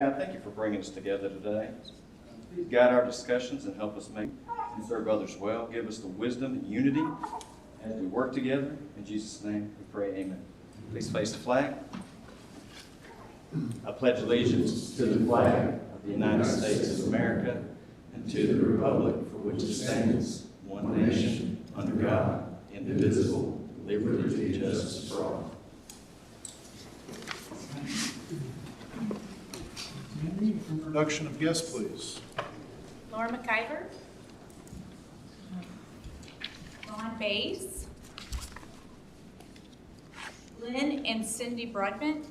God, thank you for bringing us together today. Please guide our discussions and help us make and serve others well. Give us the wisdom and unity as we work together. In Jesus' name we pray, amen. Please face the flag. I pledge allegiance to the flag of the United States of America and to the republic for which it stands, one nation, under God, indivisible, liberty and justice for all. Introduction of guests, please. Laura McIver, Ron Bays, Lynn and Cindy Broadbent,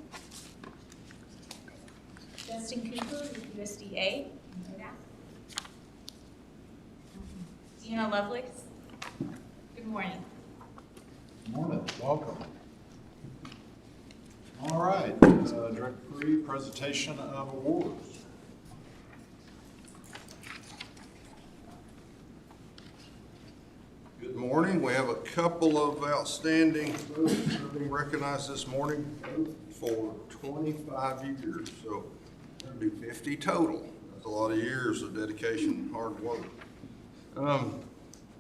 Justin Cooper with USDA, Deanna Lovelace. Good morning. Good morning. Welcome. All right, Director Cree, presentation of awards. Good morning. We have a couple of outstanding folks being recognized this morning for 25 years. So that'll be 50 total. That's a lot of years of dedication and hard work.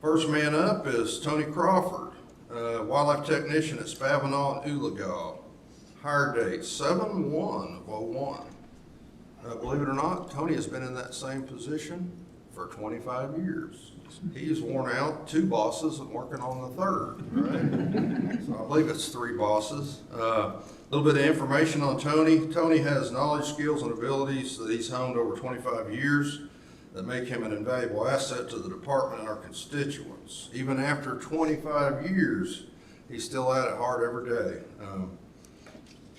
First man up is Tony Crawford, wildlife technician at Spavinaw and Oologah. Hire date 7/1/01. Believe it or not, Tony has been in that same position for 25 years. He's worn out 2 bosses and working on the 3rd, right? So I believe it's 3 bosses. A little bit of information on Tony. Tony has knowledge, skills, and abilities that he's honed over 25 years that make him an invaluable asset to the department and our constituents. Even after 25 years, he's still at it hard every day.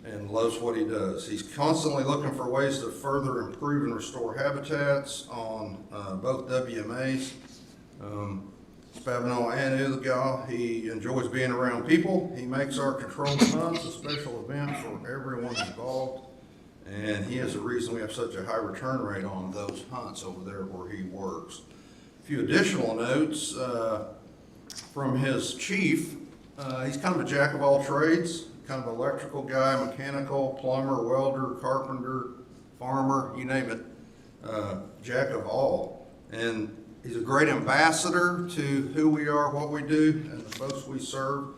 And loves what he does. He's constantly looking for ways to further improve and restore habitats on both WMAs, Spavinaw and Oologah. He enjoys being around people. He makes our controlled hunts a special event for everyone involved, and he is the reason we have such a high return rate on those hunts over there where he works. A few additional notes from his chief. He's kind of a jack of all trades. Kind of electrical guy, mechanical, plumber, welder, carpenter, farmer, you name it, jack of all. And he's a great ambassador to who we are, what we do, and the folks we serve.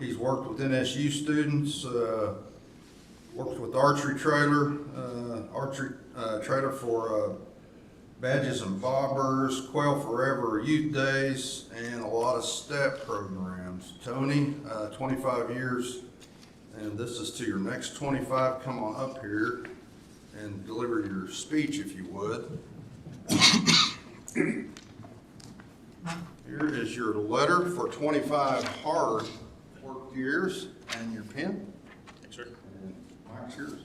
He's worked with NSU students, worked with archery trailer for badges and bobbers, Quail Forever Youth Days, and a lot of STEP programs. Tony, 25 years. And this is to your next 25. Come on up here and deliver your speech, if you would. Here is your letter for 25 hard work years and your pen. Thanks, sir. And Mike's yours.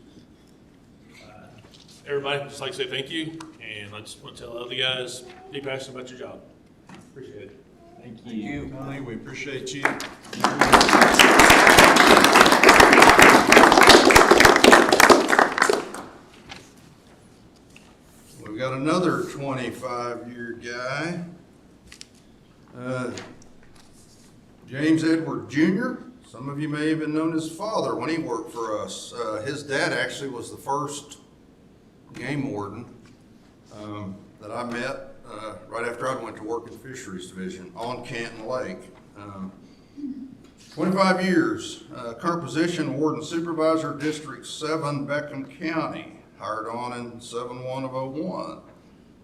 Everybody, just like to say thank you, and I just want to tell the other guys, be passionate about your job. Appreciate it. Thank you. Tony, we appreciate you. We've got another 25-year guy, James Edward Jr. Some of you may have even known his father when he worked for us. His dad actually was the first game warden that I met right after I went to work in the Fisheries Division on Canton Lake. 25 years, current position, Warden Supervisor, District 7, Beckham County. Hired on in 7/1/01.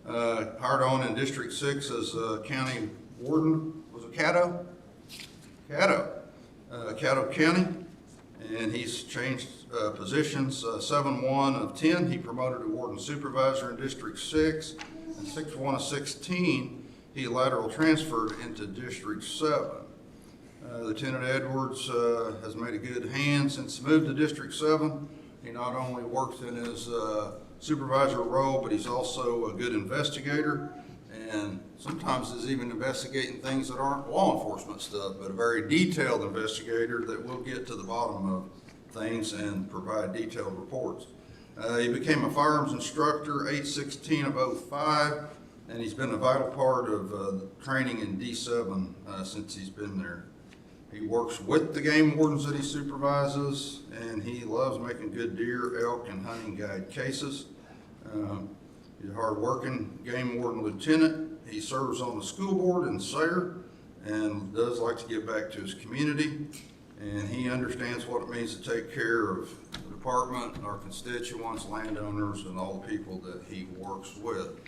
Hired on in District 6 as County Warden, was it Caddo? Caddo County. And he's changed positions, 7/1/10. He promoted to Warden Supervisor in District 6. And 6/1/16, he lateral transferred into District 7. Lieutenant Edwards has made a good hand since he moved to District 7. He not only works in his supervisor role, but he's also a good investigator, and sometimes is even investigating things that aren't law enforcement stuff, but a very detailed investigator that will get to the bottom of things and provide detailed reports. He became a firearms instructor 8/16/05, and he's been a vital part of training in D7 since he's been there. He works with the game wardens that he supervises, and he loves making good deer, elk, and hunting guide cases. He's a hard-working game warden lieutenant. He serves on the school board in Sayre and does like to give back to his community. And he understands what it means to take care of the department, our constituents, landowners, and all the people that he works with.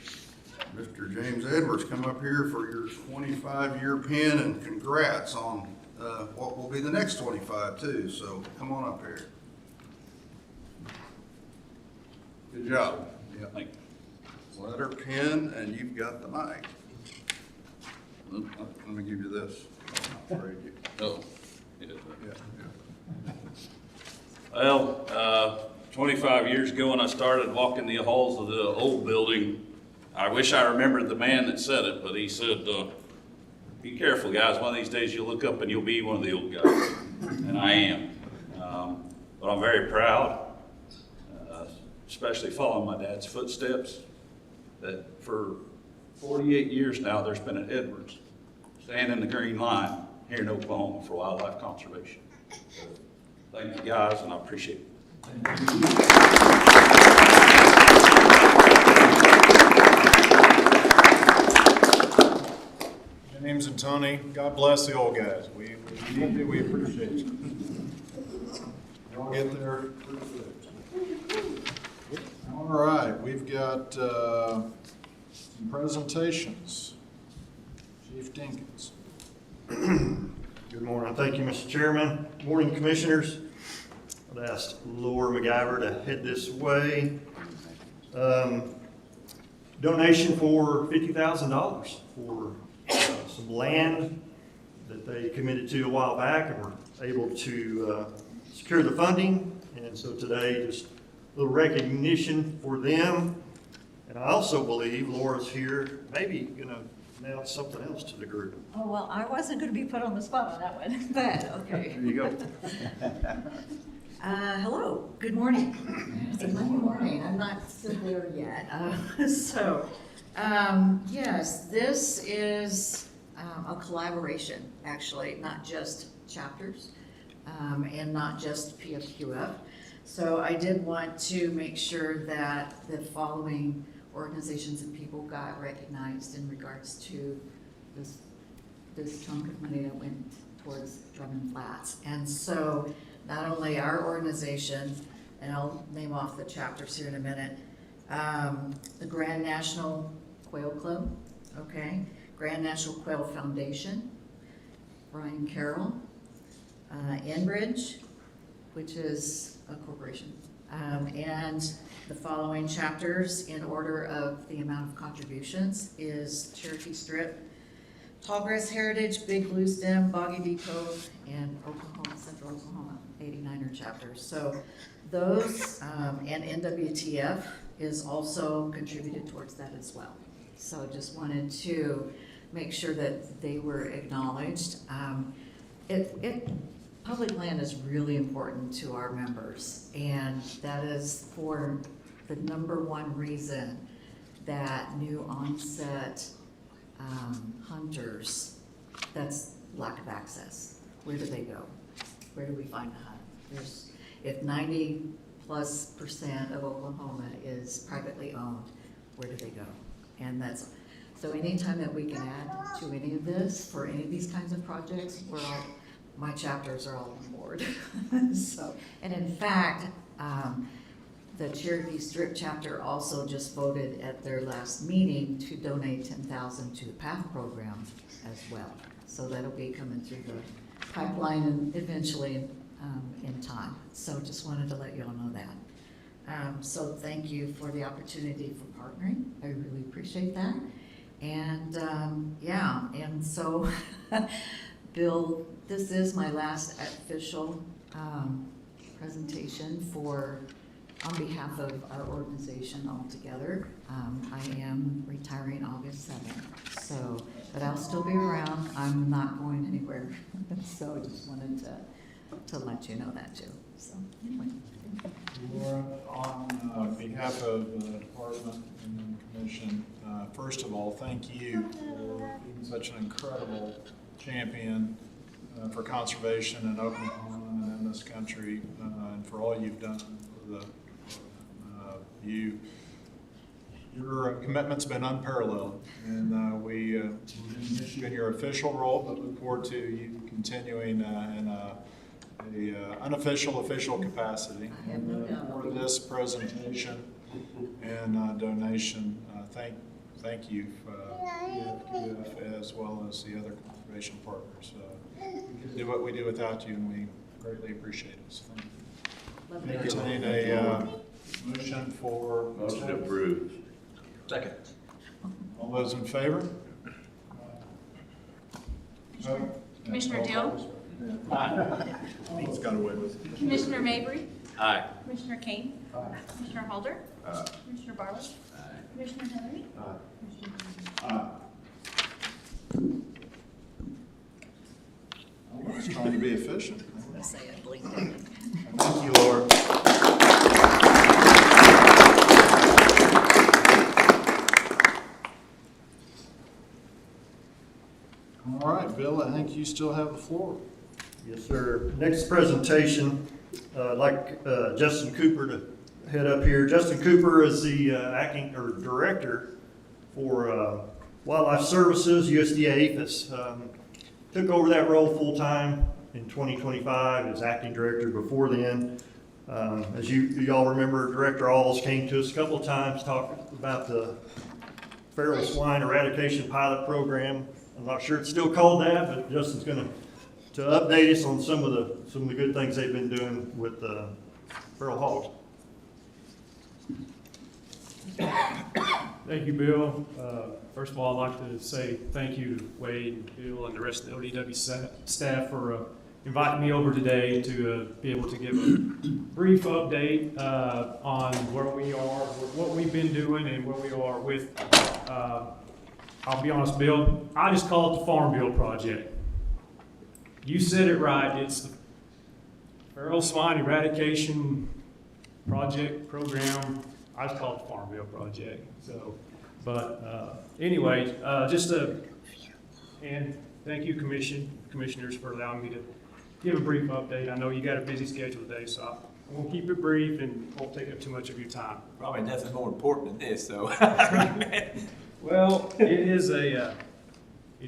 Mr. James Edwards, come up here for your 25-year pin, and congrats on what will be the next 25 too. So come on up here. Good job. Yeah. Thank you. Letter, pen, and you've got the mic. Let me give you this. I'm afraid you. Oh, yeah. Yeah. Well, 25 years ago when I started walking the halls of the old building, I wish I remembered the man that said it, but he said, be careful, guys. One of these days you'll look up and you'll be one of the old guys. And I am. But I'm very proud, especially following my dad's footsteps, that for 48 years now, there's been an Edwards standing in the green line here in Oklahoma for wildlife conservation. So, thank you, guys, and I appreciate it. James and Tony, God bless the old guys. We appreciate you. Y'all get there pretty quick. All right, we've got some presentations. Chief Dinkins. Good morning. Thank you, Mr. Chairman. Morning, Commissioners. I'd ask Laura McGyver to head this way. Donation for $50,000 for some land that they committed to a while back and were able to secure the funding. And so today, just a little recognition for them. And I also believe Laura's here, maybe going to announce something else to the group. Oh, well, I wasn't going to be put on the spot on that one, but okay. There you go. Hello, good morning. It's a Monday morning, I'm not still there yet. Yes, this is a collaboration, actually, not just chapters and not just PFQF. So I did want to make sure that the following organizations and people got recognized in regards to this chunk of money that went towards Drummond Flats. And so not only our organization, and I'll name off the chapters here in a minute, the Grand National Quail Club, okay, Grand National Quail Foundation, Brian Carroll, Enbridge, which is a corporation, and the following chapters in order of the amount of contributions is Cherokee Strip, Tallgrass Heritage, Big Blue Stem, Boggy Depot, and Oklahoma, Central Oklahoma, 89er chapters. So those, and NWTF is also contributed towards that as well. So just wanted to make sure that they were acknowledged. Public land is really important to our members, and that is for the #1 reason that new onset hunters, that's lack of access. Where do they go? Where do we find a hunt? If 90+% of Oklahoma is privately owned, where do they go? And so anytime that we can add to any of this, for any of these kinds of projects, my chapters are all on board. So, and in fact, the Cherokee Strip chapter also just voted at their last meeting to donate $10,000 to the PATH program as well. So that'll be coming through the pipeline and eventually in time. So just wanted to let you all know that. So thank you for the opportunity for partnering. I really appreciate that. And yeah, and so Bill, this is my last official presentation on behalf of our organization altogether. I am retiring August 7th, so, but I'll still be around. I'm not going anywhere. So I just wanted to let you know that too. So anyway. Laura, on behalf of the department and the commission, first of all, thank you for being such an incredible champion for conservation in Oklahoma and in this country, and for all you've done for you commitment's been unparalleled, and we miss you in your official role, but look forward to you continuing in a unofficial, official capacity. I have no doubt. For this presentation and donation, thank you, QF, as well as the other conservation partners. We couldn't do what we do without you, and we greatly appreciate it. So thank you. Love you. Entertain a motion for. Motion approved. Second. All those in favor? Commissioner Dill? Let's go away. Commissioner Mabry? Aye. Commissioner Kane? Commissioner Halder? Commissioner Barlow? Commissioner Henry? Commissioner Brinkley? I was trying to be efficient. I'm gonna say it, blinked at it. Thank you, Laura. All right, Bill, I think you still have the floor. Yes, sir. Next presentation, I'd like Justin Cooper to head up here. Justin Cooper is the acting or director for Wildlife Services, USDA APHIS. Took over that role full-time in 2025 as acting director before then. As you all remember, Director Alls came to us a couple of times, talked about the feral swine eradication pilot program. I'm not sure it's still called that, but Justin's going to update us on some of the good things they've been doing with feral hogs. Thank you, Bill. First of all, I'd like to say thank you to Wade and Bill and the rest of the ODWC staff for inviting me over today to be able to give a brief update on where we are, what we've been doing, and where we are with, I'll be honest, Bill, I just call it the Farm Bill Project. You said it right. It's the feral swine eradication program. I just call it the Farm Bill Project. So, but anyway, and thank you, commissioners, for allowing me to give a brief update. I know you got a busy schedule today, so I won't keep it brief and won't take up too much of your time. Probably nothing more important than this, though. Well, it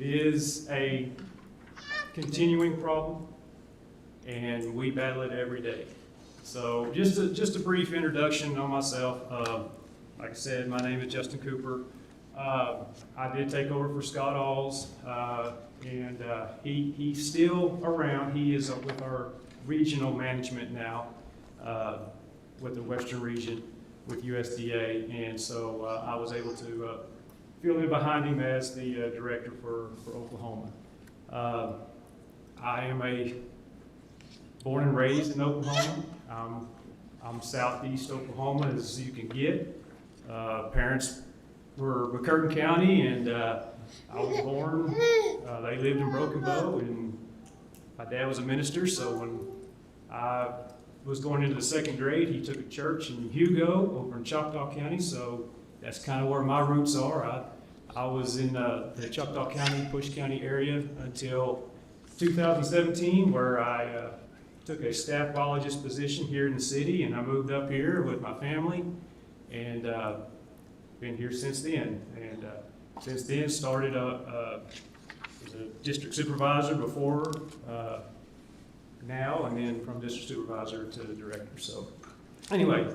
is a continuing problem, and we battle it every day. So just a brief introduction on myself. Like I said, my name is Justin Cooper. I did take over for Scott Alls, and he's still around. He is with our regional management now, with the Western region with USDA, and so I was able to fill in behind him as the director for Oklahoma. I am born and raised in Oklahoma. I'm southeast Oklahoma as you can get. Parents were McCurtain County, and I was born. They lived in Broken Bow, and my dad was a minister. So when I was going into the second grade, he took a church in Hugo over in Choctaw County. So that's kind of where my roots are. I was in the Choctaw County, Push County area until 2017, where I took a staff biologist position here in the city, and I moved up here with my family, and been here since then. And since then, started as a district supervisor before now, and then from district supervisor to director. So anyway,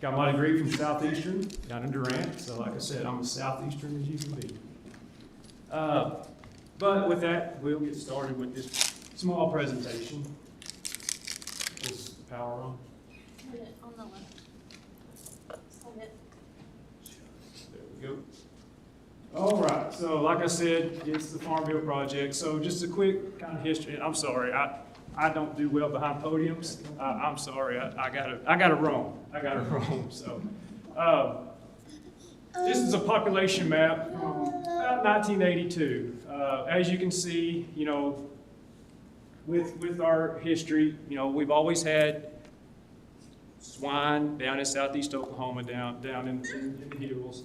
got my degree from Southeastern down in Durant. So like I said, I'm as Southeastern as you can be. But with that, we'll get started with this small presentation. Is the power on? Turn it on the left. Hold it. There we go. All right, so like I said, it's the Farm Bill Project. So just a quick kind of history. I'm sorry, I don't do well behind podiums. I'm sorry, I gotta roam. So this is a population map from about 1982. As you can see, you know, with our history, you know, we've always had swine down in southeast Oklahoma, down in the hills.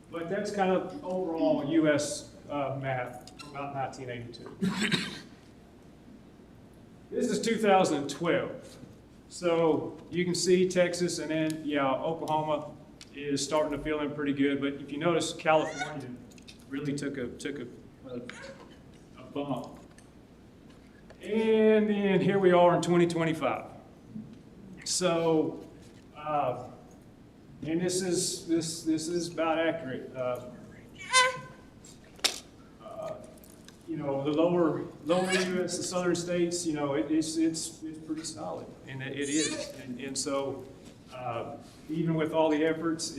But that's kind of the overall U.S. map from about 1982. This is 2012. So you can see Texas and then, yeah, Oklahoma is starting to feel in pretty good. But if you notice, California really took a bump. And then here we are in 2025. So, and this is about accurate. You know, the lower U.S., the southern states, you know, it's pretty solid, and it is. And so, even with all the efforts,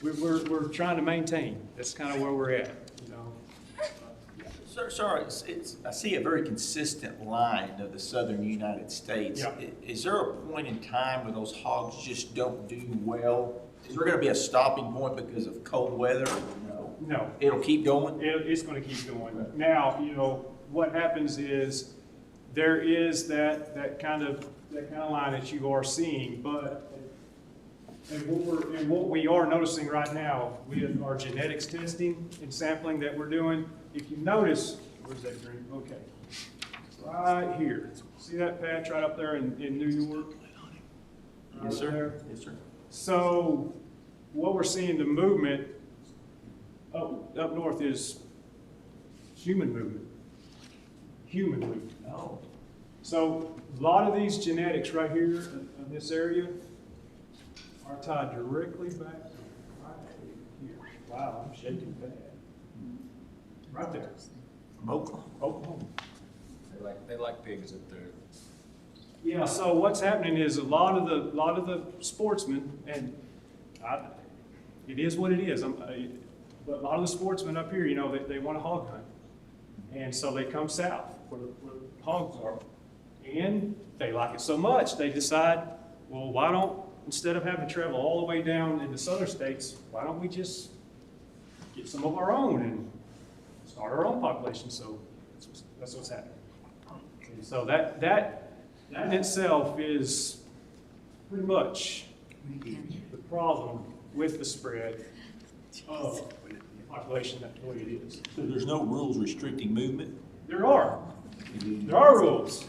we're trying to maintain. That's kind of where we're at, you know. Sir, I see a very consistent line of the southern United States. Yeah. Is there a point in time where those hogs just don't do well? Is there gonna be a stopping point because of cold weather, or no? No. It'll keep going? It's going to keep going. Now, you know, what happens is there is that kind of line that you are seeing, but and what we are noticing right now with our genetics testing and sampling that we're doing, if you notice, where's that green? Okay, right here. See that patch right up there in New York? Yes, sir. There? Yes, sir. So what we're seeing, the movement up north is human movement. Human movement. Oh. So a lot of these genetics right here in this area are tied directly back to right here. Wow, I'm shaking bad. Right there. From Oklahoma. Oklahoma. They like pigs up there. Yeah, so what's happening is a lot of the sportsmen, and it is what it is. But a lot of the sportsmen up here, you know, they want to hog hunt, and so they come south where the hogs are, and they like it so much they decide, well, why don't, instead of having to travel all the way down in the southern states, why don't we just get some of our own and start our own population? So that's what's happening. And so that in itself is pretty much the problem with the spread of the population the way it is. So there's no rules restricting movement? There are rules.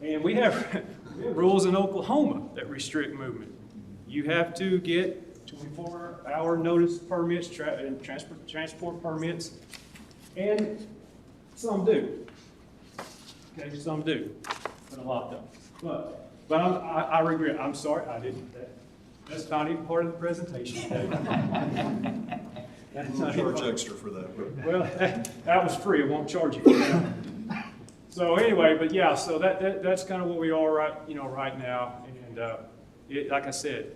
And we have rules in Oklahoma that restrict movement. You have to get 24-hour notice permits, transport permits, and some do. Okay, some do, but a lot don't. But I regret, I'm sorry, I didn't, that's not even part of the presentation. Okay? That's not even Charge extra for that. Well, that was free, I won't charge you for that. So anyway, but yeah, so that's kind of where we are right now, and like I said,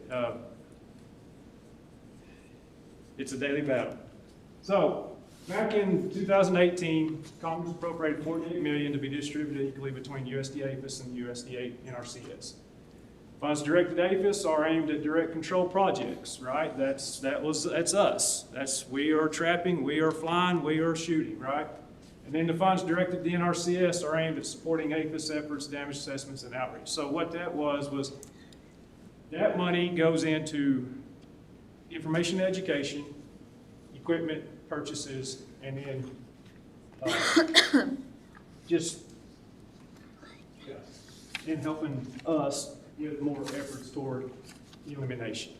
it's a daily battle. So back in 2018, Congress appropriated $48 million to be distributed equally between USDA APHIS and USDA NRCS. Funds directed to APHIS are aimed at direct control projects, right? That's us. We are trapping, we are flying, we are shooting, right? And then the funds directed to NRCS are aimed at supporting APHIS efforts, damage assessments, and outreach. So what that was that money goes into information education, equipment purchases, and then just in helping us with more efforts toward elimination.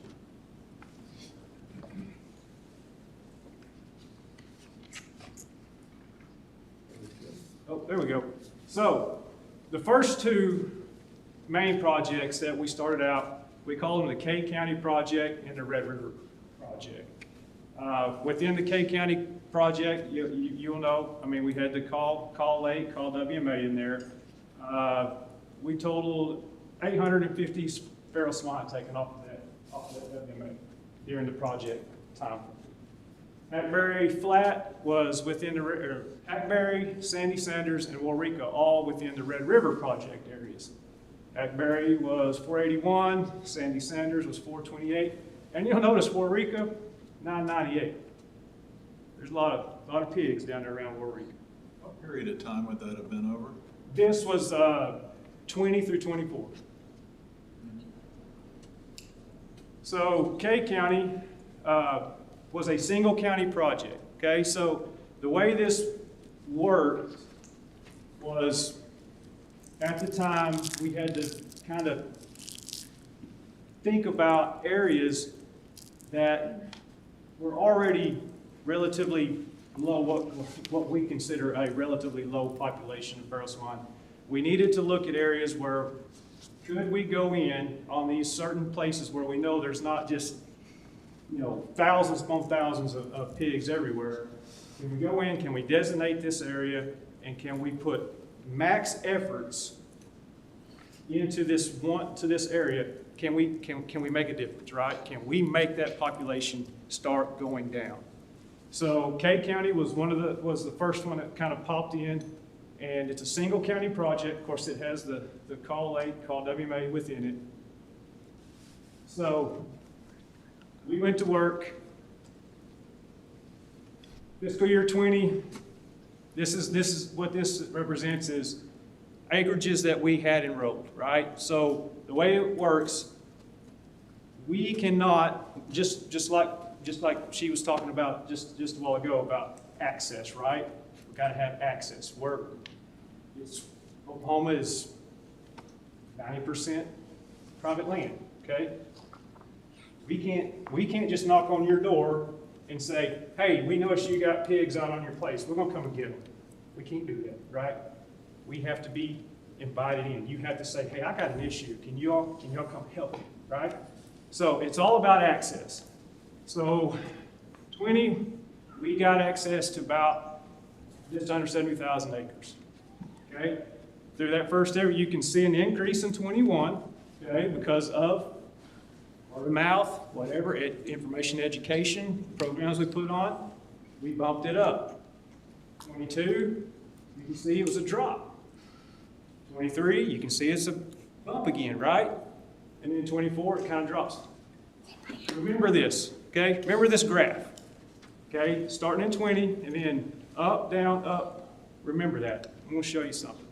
Oh, there we go. So the first two main projects that we started out, we call them the K County Project and the Red River Project. Within the K County Project, you'll know, I mean, we had the call lake, call WMA in there. We totaled 850 feral swine taken off of that WMA during the project time. Hackberry Flat was within the, Hackberry, Sandy Sanders, and Waurika, all within the Red River Project areas. Hackberry was 481, Sandy Sanders was 428, and you'll notice Waurika, 998. There's a lot of pigs down there around Waurika. What period of time would that have been over? This was 20 through 24. So K County was a single county project, okay? So the way this worked was, at the time, we had to kind of think about areas that were already relatively low, what we consider a relatively low population of feral swine. We needed to look at areas where could we go in on these certain places where we know there's not just, thousands upon thousands of pigs everywhere. Can we go in, can we designate this area, and can we put max efforts into this area? Can we make a difference, right? Can we make that population start going down? So Cade County was was the first one that kind of popped in, and it's a single county project. Of course, it has the call WMA within it. So we went to work. Fiscal year 20. This is what this represents is acreages that we had enrolled, right? So the way it works, we cannot just like she was talking about just a while ago about access, right? We've got to have access. Oklahoma is 90% private land, okay? We can't just knock on your door and say, hey, we noticed you got pigs out on your place. We're gonna come and get them. We can't do that, right? We have to be invited in. You have to say, hey, I got an issue. Can y'all come help me, right? So it's all about access. So 20, we got access to about just under 70,000 acres, okay? Through that first area, you can see an increase in 21, okay, because of word of mouth, whatever, information education programs we put on, we bumped it up. 22, you can see it was a drop. 23, you can see it's a bump again, right? And then 24, it kind of drops. Remember this, okay? Remember this graph, okay? Starting in 20, and then up, down, up. Remember that. I'm going to show you something.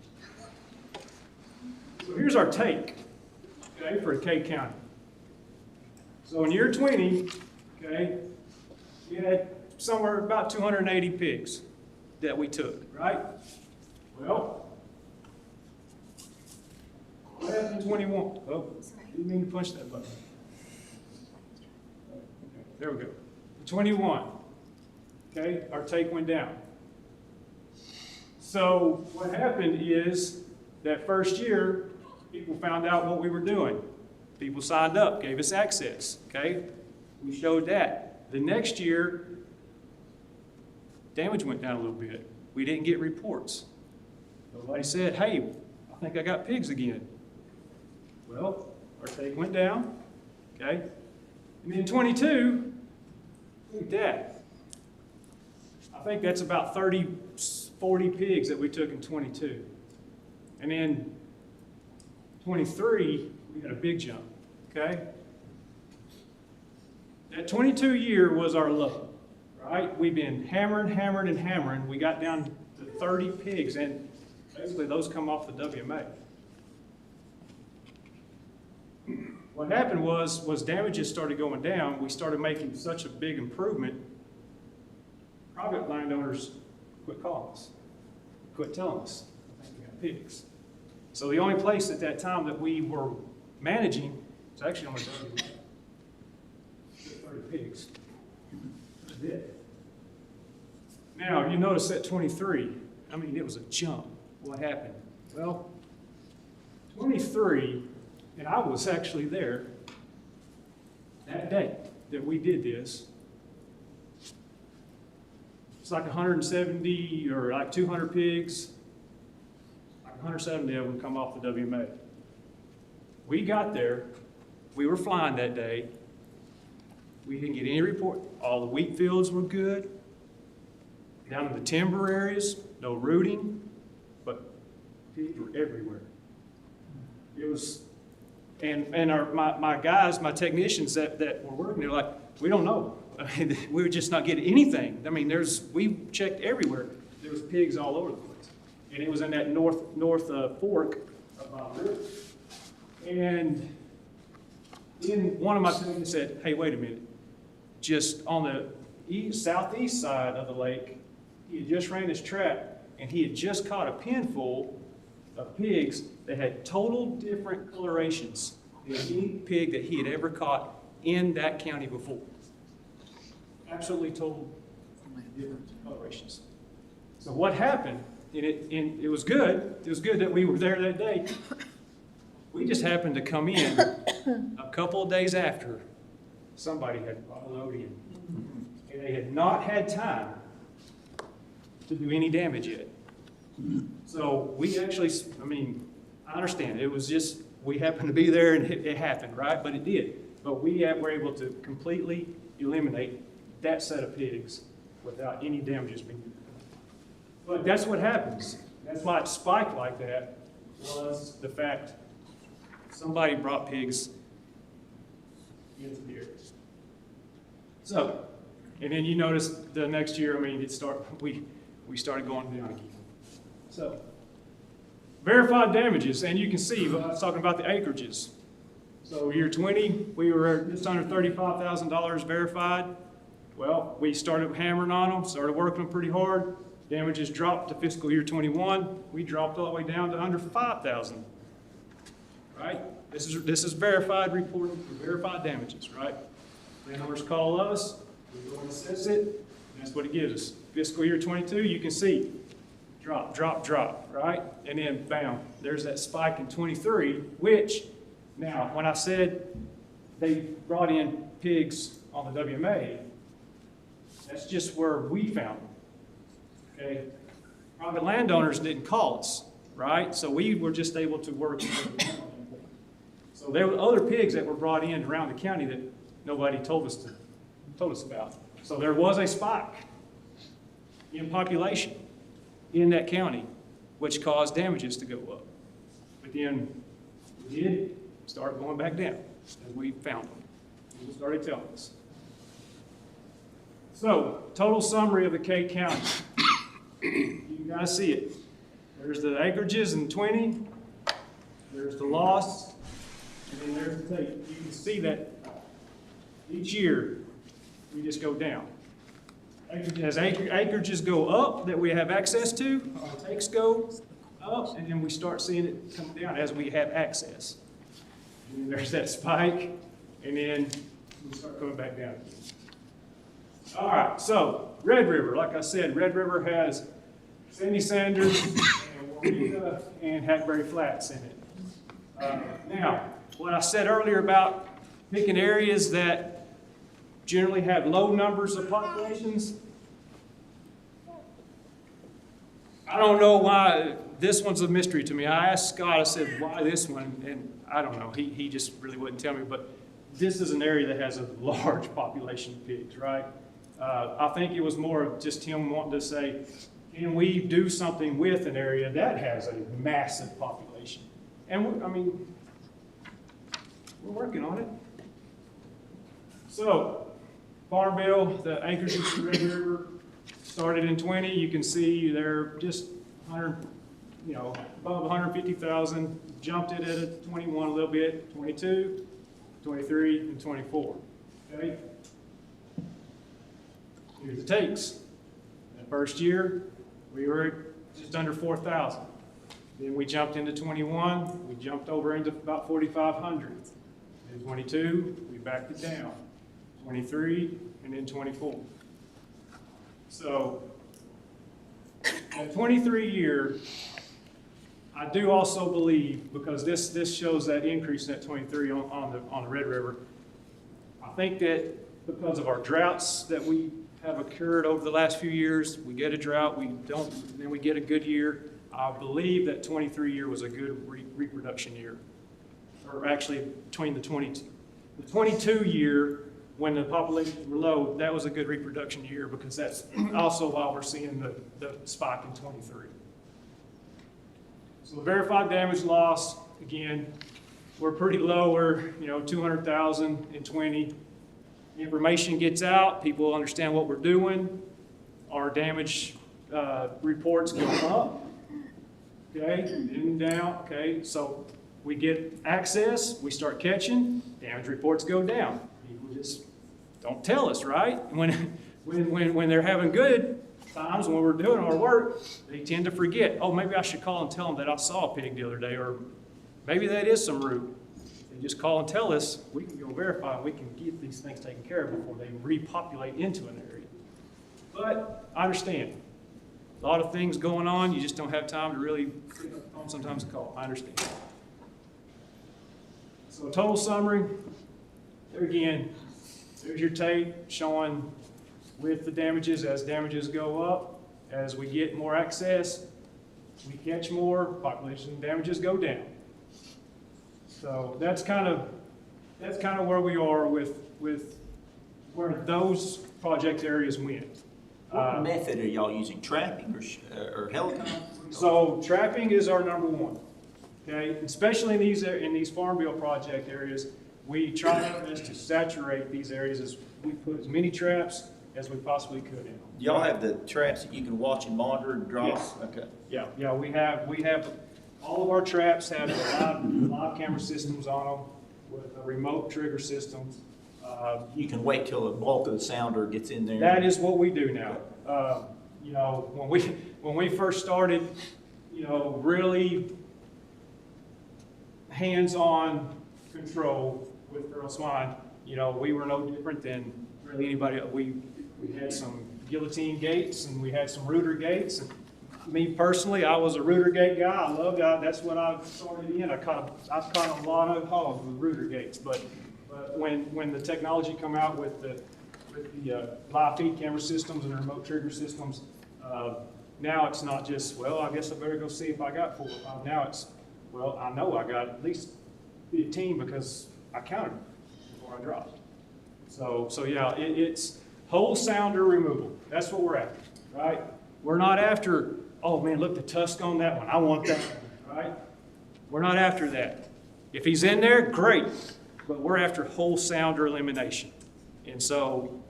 So here's our take, okay, for Cade County. So in year 20, okay, we had somewhere about 280 pigs that we took, right? Well, what happened in 21? Oh, didn't mean to punch that button. Okay, there we go. 21, okay, our take went down. So what happened is that first year, people found out what we were doing. People signed up, gave us access, okay? We showed that. The next year, damage went down a little bit. We didn't get reports. Nobody said, hey, I think I got pigs again. Well, our take went down, okay? And then 22, look at that. I think that's about 40 pigs that we took in 22. And then 23, we had a big jump, okay? That 22 year was our low, right? We've been hammering. We got down to 30 pigs, and basically those come off the WMA. What happened was damages started going down. We started making such a big improvement. Private landowners quit calling us, quit telling us, I think we got pigs. So the only place at that time that we were managing was actually on the WMA. 30 pigs. That's it. Now, you notice at 23, I mean, it was a jump. What happened? Well, 23, and I was actually there that day that we did this. It's like 170 or like 200 pigs. Like 170 of them come off the WMA. We got there. We were flying that day. We didn't get any report. All the wheat fields were good. Down in the timber areas, no rooting, but pigs were everywhere. It was, and my guys, my technicians that were working, they're like, we don't know. I mean, we were just not getting anything. I mean, we checked everywhere. There was pigs all over the place. And it was in that north fork of the river. And then one of my technicians said, hey, wait a minute. Just on the southeast side of the lake, he had just ran his trap, and he had just caught a pen full of pigs that had total different colorations than any pig that he had ever caught in that county before. Absolutely total different colorations. So what happened, and it was good. It was good that we were there that day. We just happened to come in a couple of days after somebody had brought a load in. And they had not had time to do any damage yet. So we actually, I mean, I understand. It was just, we happened to be there and it happened, right? But it did. But we were able to completely eliminate that set of pigs without any damages being done. But that's what happens. That's why it spiked like that, was the fact somebody brought pigs into the area. So, and then you notice the next year, I mean, we started going down again. So, verified damages, and you can see, I was talking about the acreages. So year 20, we were just under $35,000 verified. Well, we started hammering on them, started working them pretty hard. Damages dropped to fiscal year 21. We dropped all the way down to under 5,000. Right? This is verified reporting for verified damages, right? Landowners call us, we go and assess it, and that's what it gives us. Fiscal year 22, you can see drop, drop, drop, right? And then bam, there's that spike in 23, which now, when I said they brought in pigs on the WMA, that's just where we found them. Okay? Private landowners didn't call us, right? So we were just able to work. So there were other pigs that were brought in around the county that nobody told us about. So there was a spike in population in that county, which caused damages to go up. But then we did start going back down as we found them. People started telling us. So, total summary of the K County. You guys see it. There's the acreages in 20. There's the loss. And then there's the take. You can see that each year we just go down. As acreages go up that we have access to, our takes go up, and then we start seeing it come down as we have access. And then there's that spike, and then we start coming back down. All right, so Red River, like I said, Red River has Sandy Sanders and Warita and Hackberry Flats in it. Now, what I said earlier about picking areas that generally have low numbers of populations, I don't know why this one's a mystery to me. I asked Scott, I said, why this one? And I don't know, he just really wouldn't tell me, but this is an area that has a large population of pigs, right? I think it was more of just him wanting to say, can we do something with an area that has a massive population? And we're working on it. So, Farm Bill, the acreage of Red River started in 20. You can see they're just 100, above 150,000. Jumped it at 21 a little bit, 22, 23, and 24. Okay. Here's the takes. The first year, we were just under 4,000. Then we jumped into 21. We jumped over into about 4,500. Then 22, we backed it down. 23, and then 24. So, at 23 year, I do also believe, because this shows that increase in that 23 on the Red River, I think that because of our droughts that we have occurred over the last few years, we get a drought, then we get a good year. I believe that 23 year was a good reproduction year. Or actually, between the 22 year, when the populations were low, that was a good reproduction year, because that's also why we're seeing the spike in 23. So verified damage loss, again, we're pretty low. We're 200,000 in 20. Information gets out, people understand what we're doing. Our damage reports go up, okay, and down, okay. So we get access, we start catching, damage reports go down. People just don't tell us, right? When they're having good, times when we're doing our work, they tend to forget, oh, maybe I should call and tell them that I saw a pig the other day, or maybe that is some root. They just call and tell us, we can go verify, and we can get these things taken care of before they repopulate into an area. But I understand. A lot of things going on, you just don't have time to really sometimes call. I understand. So a total summary, there again, there's your tape showing with the damages, as damages go up, as we get more access, we catch more, population damages go down. So that's kind of where we are with where those project areas went. What method are y'all using, trapping or helicopter? So trapping is our number one, okay? Especially in these Farm Bill project areas, we try our best to saturate these areas as we put as many traps as we possibly could in. Y'all have the traps that you can watch and monitor and drop? Yes. Okay. Yeah, we have, all of our traps have live camera systems on them with a remote trigger systems. You can wait till the bulk of the sounder gets in there? That is what we do now. You know, when we first started, you know, really hands-on control with feral swine, you know, we were no different than really anybody. We had some guillotine gates and we had some rooter gates. And me personally, I was a rooter gate guy. I loved that. That's what I started in. I've caught a lot of hogs with rooter gates. But when the technology come out with the live feed camera systems and the remote trigger systems, now it's not just, well, I guess I better go see if I got 4 or 5. Now it's, well, I know I got at least 15 because I counted them before I dropped. So yeah, it's whole sounder removal. That's what we're after, right? We're not after, oh man, look, the tusk on that one. I want that one, right? We're not after that. If he's in there, great. But we're after whole sounder elimination. And so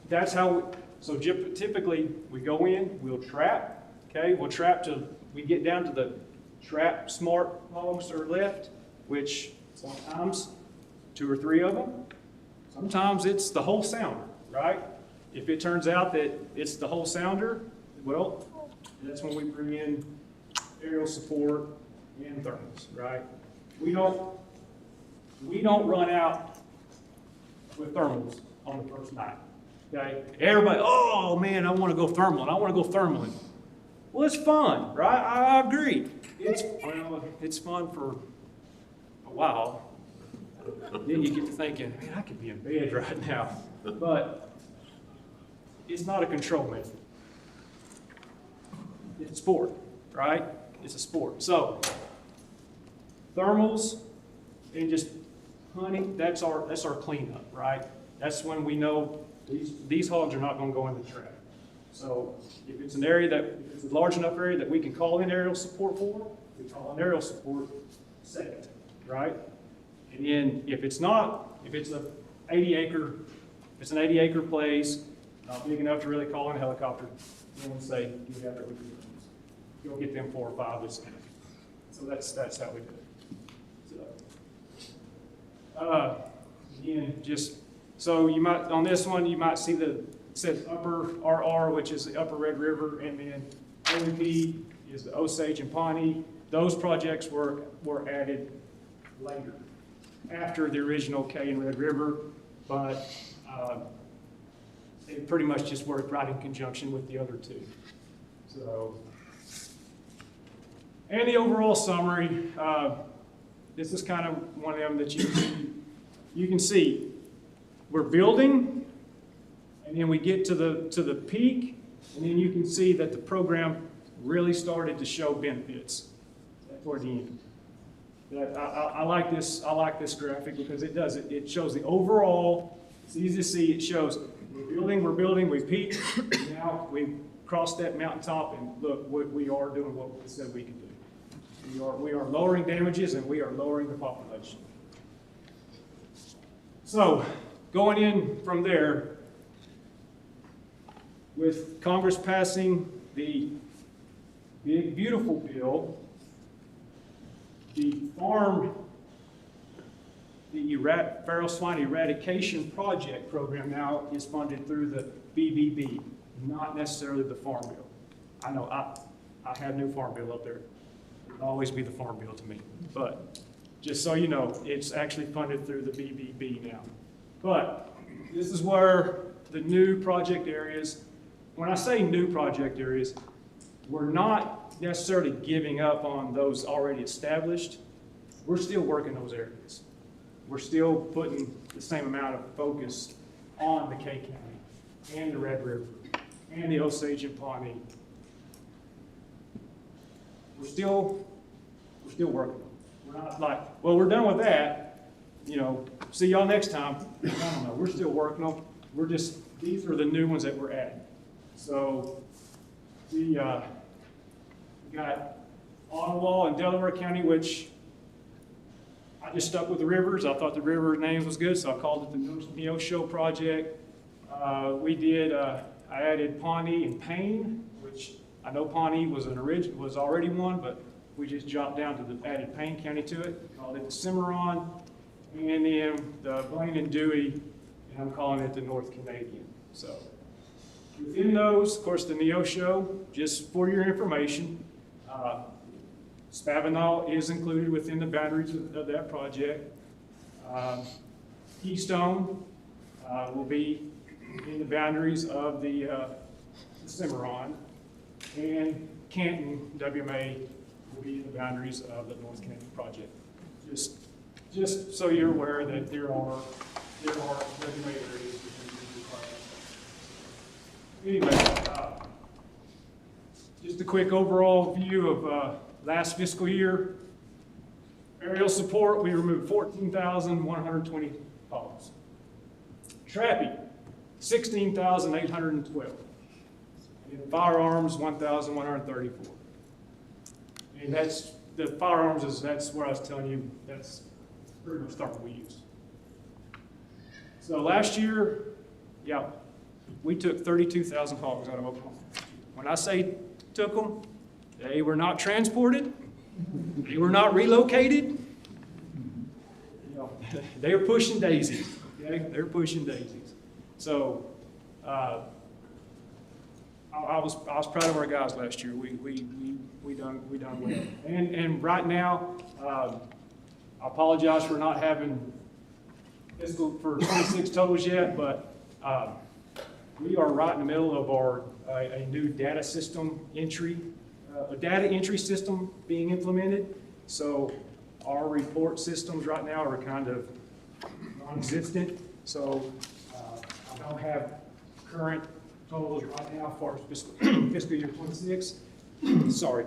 that's how, typically we go in, we'll trap, okay? We'll trap till we get down to the trap smart hogs that are left, which sometimes 2 or 3 of them. Sometimes it's the whole sounder, right? If it turns out that it's the whole sounder, well, that's when we bring in aerial support and thermals, right? We don't run out with thermals on the first night, okay? Everybody, oh man, I want to go thermaling. I want to go thermaling. Well, it's fun, right? I agree. It's fun for a while. Then you get to thinking, man, I could be in bed right now. But it's not a control method. It's a sport, right? It's a sport. So thermals and just hunting, that's our cleanup, right? That's when we know these hogs are not going to go in the trap. So if it's an area if it's a large enough area that we can call in aerial support for, we call in aerial support second, right? And then if it's an 80 acre place, not big enough to really call in a helicopter, then we'll say, get after it with your friends. You'll get them 4 or 5 this time. So that's how we do it. So, again, so you might, on this one, you might see it says upper RR, which is the upper Red River, and then OMP is the Osage and Pawnee. Those projects were added later, after the original K and Red River, but it pretty much just worked right in conjunction with the other 2. So, and the overall summary, this is kind of one of them that you can see. We're building, and then we get to the peak, and then you can see that the program really started to show benefits toward the end. I like this graphic because it shows the overall. It's easy to see. It shows we're building, we peaked, now we've crossed that mountaintop, and look, we are doing what we said we could do. We are lowering damages, and we are lowering the population. So, going in from there, with Congress passing the big, beautiful bill, the feral swine eradication project program now is funded through the BBB. not necessarily the farm bill. I know I have new farm bill up there. It'll always be the farm bill to me. But just so you know, it's actually funded through the BBB now. But this is where the new project areas, when I say new project areas, we're not necessarily giving up on those already established. We're still working those areas. We're still putting the same amount of focus on the K County and the Red River and the Osage and Pawnee. We're still working. We're not like, well, we're done with that, you know, see y'all next time. I don't know, we're still working them. We're just, these are the new ones that we're adding. So we got Ottawa and Delaware County, which I just stuck with the rivers. I thought the river names was good, so I called it the Neosho Project. I added Pawnee and Payne, which I know Pawnee was already one, but we just dropped down to added Payne County to it, called it the Cimarron, and then the Blaine and Dewey, and I'm calling it the North Canadian. So within those, of course, the Neosho, just for your information, Spavinaw is included within the boundaries of that project. Keystone will be in the boundaries of the Cimarron, and Canton, WMA, will be in the boundaries of the North Canadian project. Just so you're aware that there are WMA areas within the project. Anyway, just a quick overall view of last fiscal year. Aerial support, we removed 14,120 hogs. Trapping, 16,812. And firearms, 1,134. And that's, the firearms that's where I was telling you, that's pretty much what we used. So last year, yeah, we took 32,000 hogs out of Oklahoma. When I say took them, they were not transported, they were not relocated. You know, they were pushing daisies, okay? They're pushing daisies. So, I was proud of our guys last year. We done well. And right now, I apologize for not having fiscal for 26 totals yet, but we are right in the middle of a new data system entry, a data entry system being implemented. So our report systems right now are kind of non-existent. So I don't have current totals right now for fiscal year 26. Sorry,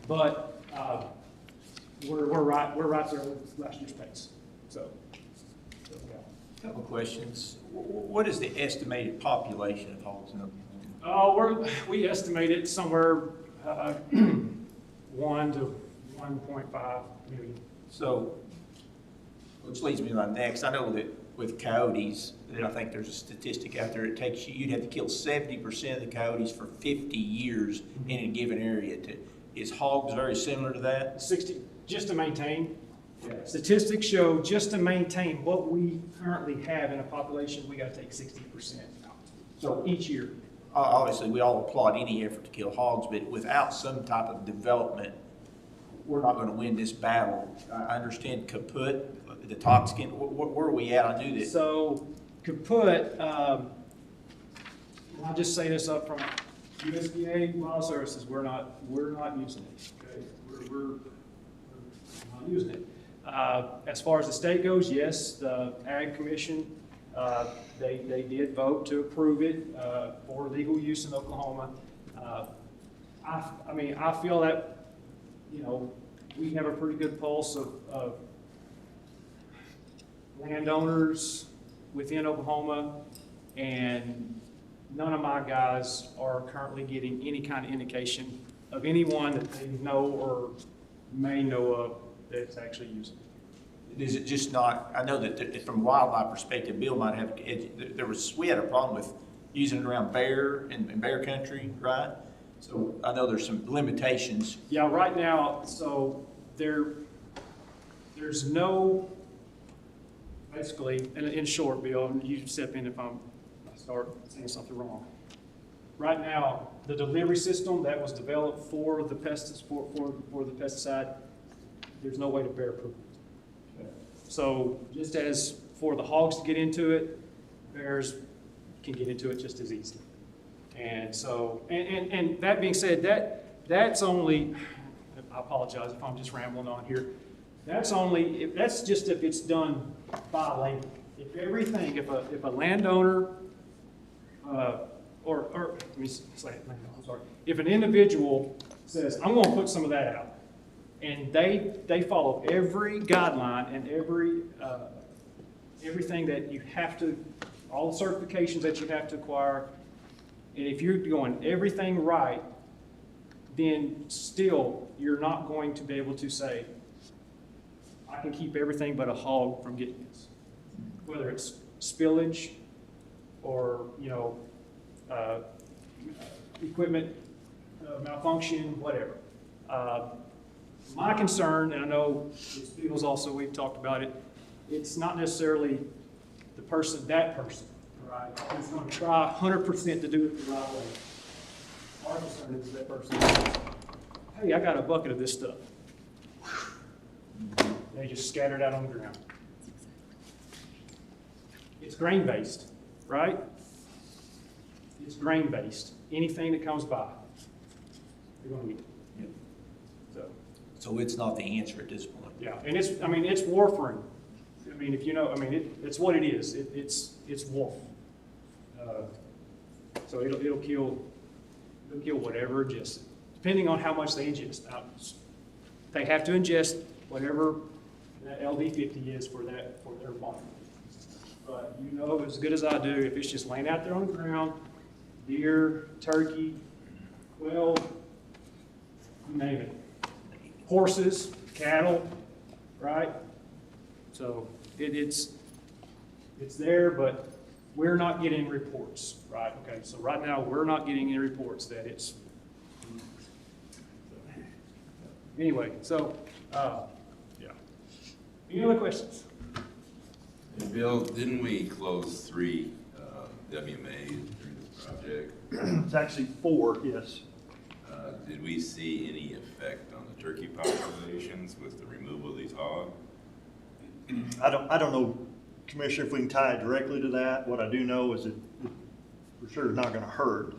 but we're right there with last year's pace. So yeah. Couple of questions. What is the estimated population of hogs in Oklahoma? We estimate it somewhere 1 to 1.5 million. So, which leads me to my next. I know that with coyotes, and I think there's a statistic out there, you'd have to kill 70% of the coyotes for 50 years in a given area. Is hogs very similar to that? 60, just to maintain. Yeah. Statistics show just to maintain what we currently have in a population, we got to take 60% out. So each year. Obviously, we all applaud any effort to kill hogs, but without some type of development, we're not going to win this battle. I understand kaput, the toxin. Where are we at? I knew that. So kaput, I'll just say this up front. USDA Wild Services, we're not using it. Okay? We're not using it. As far as the state goes, yes, the Ag Commission, they did vote to approve it for legal use in Oklahoma. I feel that, you know, we have a pretty good pulse of landowners within Oklahoma, and none of my guys are currently getting any kind of indication of anyone that they know or may know of that's actually using it. Is it just not, I know that from a wildlife perspective, Bill might have, we had a problem with using it around bear and bear country, right? So I know there's some limitations. Yeah, right now, so there's no, basically, in short, Bill, and you step in if I start saying something wrong. right now, the delivery system that was developed for the for the pesticide, there's no way to bear proof. So just as for the hogs to get into it, bears can get into it just as easily. And so, and that being said, that's only, I apologize if I'm just rambling on here. That's just if it's done by land. If everything, if a landowner, or let me say landowner, I'm sorry. If an individual says, I'm gonna put some of that out, and they follow every guideline and everything that you have to, all the certifications that you have to acquire, and if you're doing everything right, then still you're not going to be able to say, I can keep everything but a hog from getting this. Whether it's spillage or, equipment malfunction, whatever. My concern, and I know it's Beagles also, we've talked about it, it's not necessarily that person, right? Who's going to try 100% to do it the right way. Our concern is that person, hey, I got a bucket of this stuff. They just scattered out on the ground. It's grain-based, right? It's grain-based. Anything that comes by, you're going to eat. So it's not the answer at this point. Yeah, and it's warfarin. I mean, if you know, it's what it is. It's warf. So it'll kill whatever ingests it, depending on how much they ingest. Now, they have to ingest whatever that LD50 is for their body. But you know as good as I do, if it's just laying out there on the ground, deer, turkey, quail, you name it. Horses, cattle, right? So it's there, but we're not getting reports, right? Okay, so right now we're not getting any reports that it's. Anyway, so yeah. Any other questions? Hey, Bill, didn't we close 3 WMAs during this project? It's actually 4, yes. Did we see any effect on the turkey populations with the removal of these hogs? I don't know, Commissioner, if we can tie it directly to that. What I do know is it for sure is not going to hurt.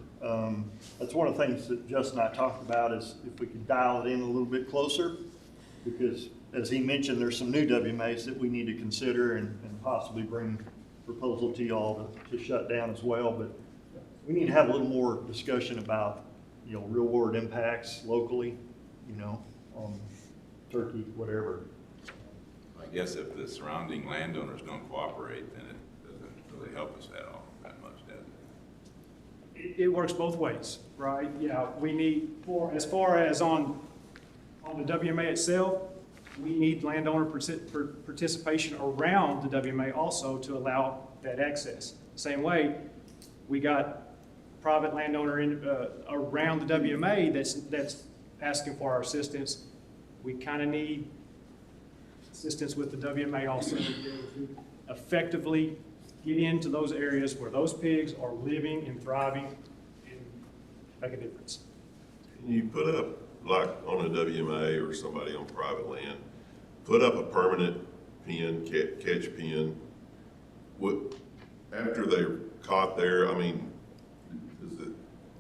That's one of the things that Justin and I talked about is if we could dial it in a little bit closer, because as he mentioned, there's some new WMAs that we need to consider and possibly bring proposal to y'all to shut down as well. But we need to have a little more discussion about, real world impacts locally, on turkey, whatever. I guess if the surrounding landowners don't cooperate, then it doesn't really help us at all that much, does it? It works both ways, right? Yeah, we need, as far as on the WMA itself, we need landowner participation around the WMA also to allow that access. Same way, we got private landowner around the WMA that's asking for our assistance. We kind of need assistance with the WMA also to effectively get into those areas where those pigs are living and thriving and make a difference. Can you put up, like on a WMA or somebody on private land, put up a permanent pen, catch pen? After they're caught there,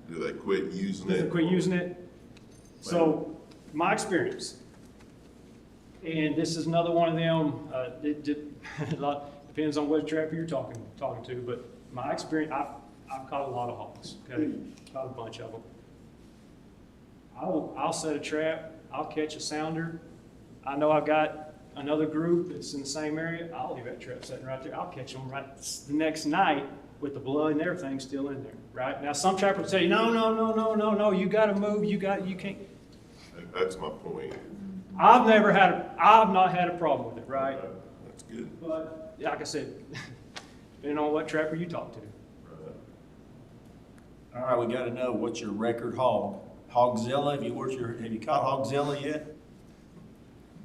do they quit using it? Does it quit using it? So, my experience, and this is another one of them, it depends on what trapper you're talking to, but my experience, I've caught a lot of hogs, okay? Caught a bunch of them. I'll set a trap, I'll catch a sounder. I know I've got another group that's in the same area, I'll leave that trap sitting right there. I'll catch them right the next night with the blood and everything still in there, right? Now, some trappers will say, no, you gotta move, you can't. That's my point. I've not had a problem with it, right? That's good. But, like I said, depending on what trapper you talk to. All right, we gotta know, what's your record hog? Hogzilla, have you caught Hogzilla yet?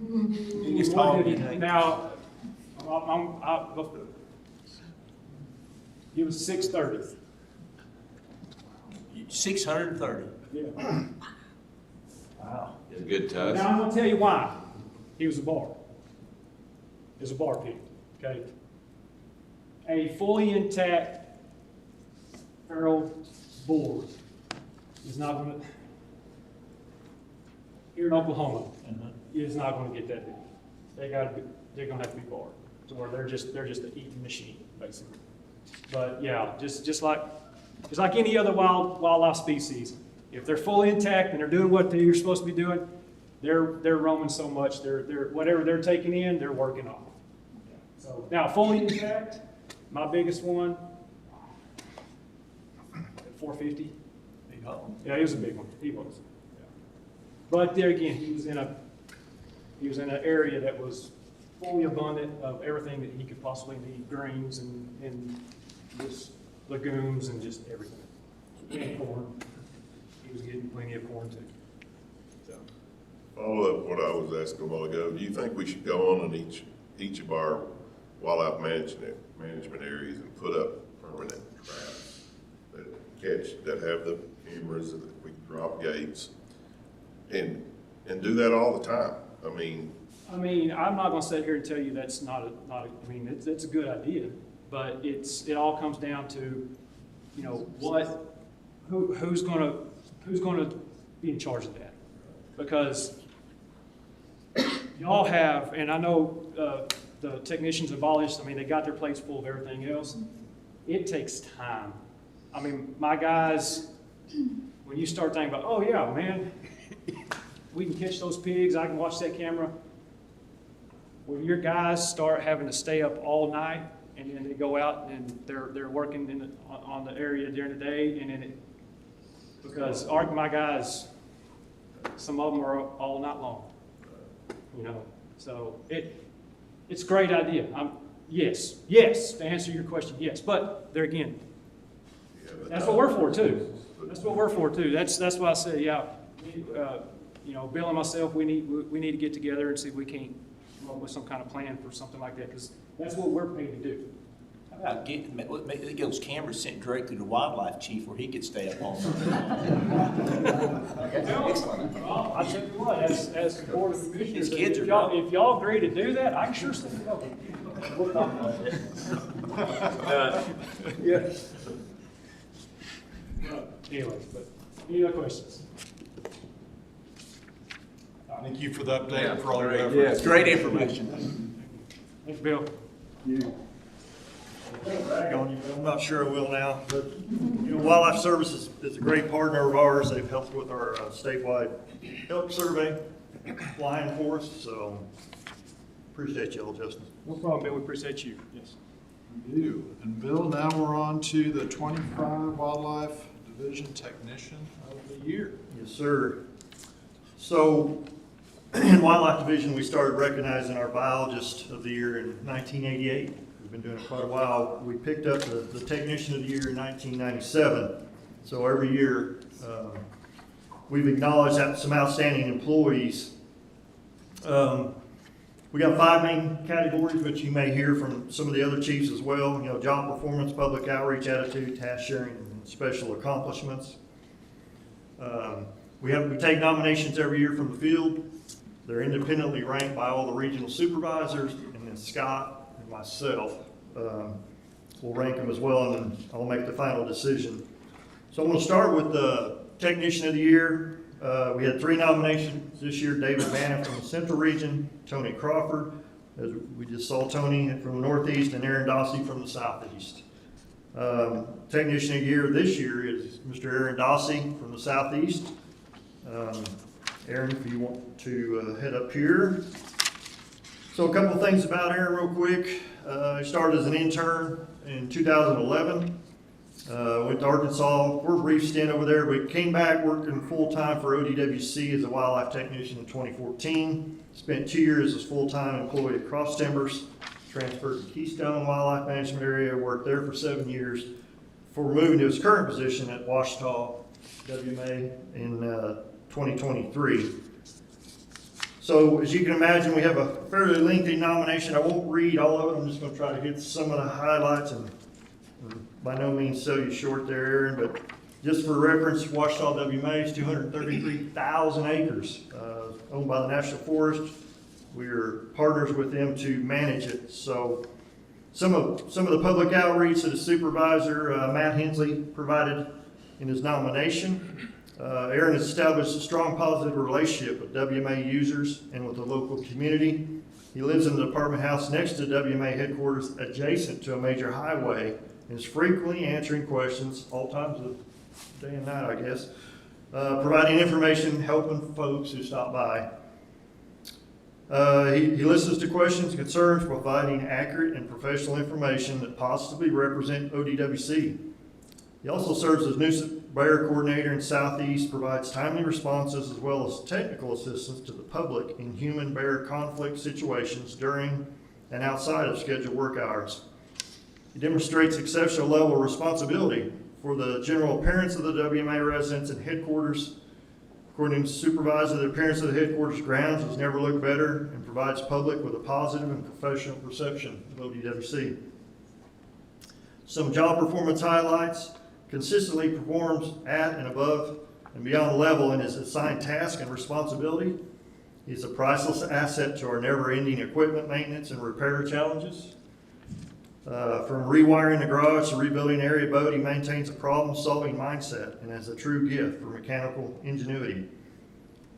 Biggest hog you think? Now, it was 6:30. 630. Yeah. Wow. It's a good touch. Now, I'm gonna tell you why. He was a bar. He was a bar pig, okay? A fully intact feral boar is not gonna, here in Oklahoma, is not gonna get that big. They're gonna have to be barred, to where they're just an eating machine, basically. But yeah, just like any other wildlife species, if they're fully intact and they're doing what you're supposed to be doing, they're roaming so much, they're whatever they're taking in, they're working off. So now, fully intact, my biggest one, 450. Big hole. Yeah, he was a big one. He was. Yeah. But there again, he was in an area that was fully abundant of everything that he could possibly need, greens and just legumes and just everything. And corn. He was getting plenty of corn too. So. Follow up what I was asking a while ago, do you think we should go on in each of our wildlife management areas and put up permanent traps that have the cameras and that we can drop gates and do that all the time? I mean, I'm not gonna sit here and tell you that's not it's a good idea, but it all comes down to, you know, who's gonna be in charge of that? Because y'all have, and I know the technicians abolished, they got their plates full of everything else. It takes time. My guys, when you start thinking about, oh yeah, man, we can catch those pigs, I can watch that camera. When your guys start having to stay up all night and then they go out and they're working on the area during the day, and then because my guys, some of them are up all night long, you know. So it's a great idea. Yes, to answer your question, yes. But there again, that's what we're for too. That's what we're for too. That's why I say, yeah, you know, Bill and myself, we need to get together and see if we can't come up with some kind of plan for something like that, because that's what we're paid to do. How about get those cameras sent directly to wildlife chief where he could stay up all night? Excellent. Well, I tell you what, as the board of commissioners, His kids if are y'all agree to do that, I can sure stay up. We'll talk about that. Yes. Anyways, but any other questions? Thank you for the update and for all your Yeah, efforts. it's great information. Thanks, Bill. Brag on you, I'm not sure I will now, but Wildlife Services is a great partner of ours. They've helped with our statewide elk survey, flying for us, so appreciate y'all, Justin. No problem, Bill. We appreciate you. Yes. We do. And Bill, now we're on to the 25 Wildlife Division Technician of the Year. Yes, sir. So in Wildlife Division, we started recognizing our biologist of the year in 1988. We've been doing it quite a while. We picked up the Technician of the Year in 1997. So every year, we've acknowledged some outstanding employees. We got 5 main categories, which you may hear from some of the other chiefs as well. You know, job performance, public outreach, attitude, task sharing, and special accomplishments. We take nominations every year from the field. They're independently ranked by all the regional supervisors, and then Scott and myself will rank them as well, and then I'll make the final decision. So I'm going to start with the Technician of the Year. We had 3 nominations this year: David Bannon from the Central Region, Tony Crawford, as we just saw Tony from the Northeast, and Aaron Dossey from the Southeast. Technician of the Year this year is Mr. Aaron Dossey from the Southeast. Aaron, if you want to head up here. So a couple of things about Aaron real quick. He started as an intern in 2011. Went to Arkansas for a brief stint over there, but came back working full-time for ODWC as a wildlife technician in 2014. Spent 2 years as full-time employee at Cross Timbers. Transferred to Keystone Wildlife Management Area, worked there for 7 years before moving to his current position at Ouachita WMA in 2023. So as you can imagine, we have a fairly lengthy nomination. I won't read all of it. I'm just going to try to hit some of the highlights and by no means sell you short there, Aaron, but Just for reference, Ouachita WMA is 233,000 acres, owned by the National Forest. We are partners with them to manage it. So some of the public outreach that the supervisor, Matt Hensley, provided in his nomination. Aaron has established a strong positive relationship with WMA users and with the local community. He lives in the apartment house next to WMA headquarters, adjacent to a major highway, and is frequently answering questions, all times of day and night, I guess, providing information, helping folks who stop by. He listens to questions and concerns, providing accurate and professional information that positively represent ODWC. He also serves as nuisance bear coordinator in Southeast, provides timely responses as well as technical assistance to the public in human-bear conflict situations during and outside of scheduled work hours. He demonstrates exceptional level of responsibility for the general appearance of the WMA residents and headquarters. According to the supervisor, the appearance of the headquarters grounds has never looked better and provides public with a positive and professional perception of ODWC. Some job performance highlights: consistently performs at and above and beyond the level in his assigned task and responsibility. He's a priceless asset to our never-ending equipment maintenance and repair challenges. From rewiring the garage to rebuilding area boat, he maintains a problem-solving mindset and has a true gift for mechanical ingenuity.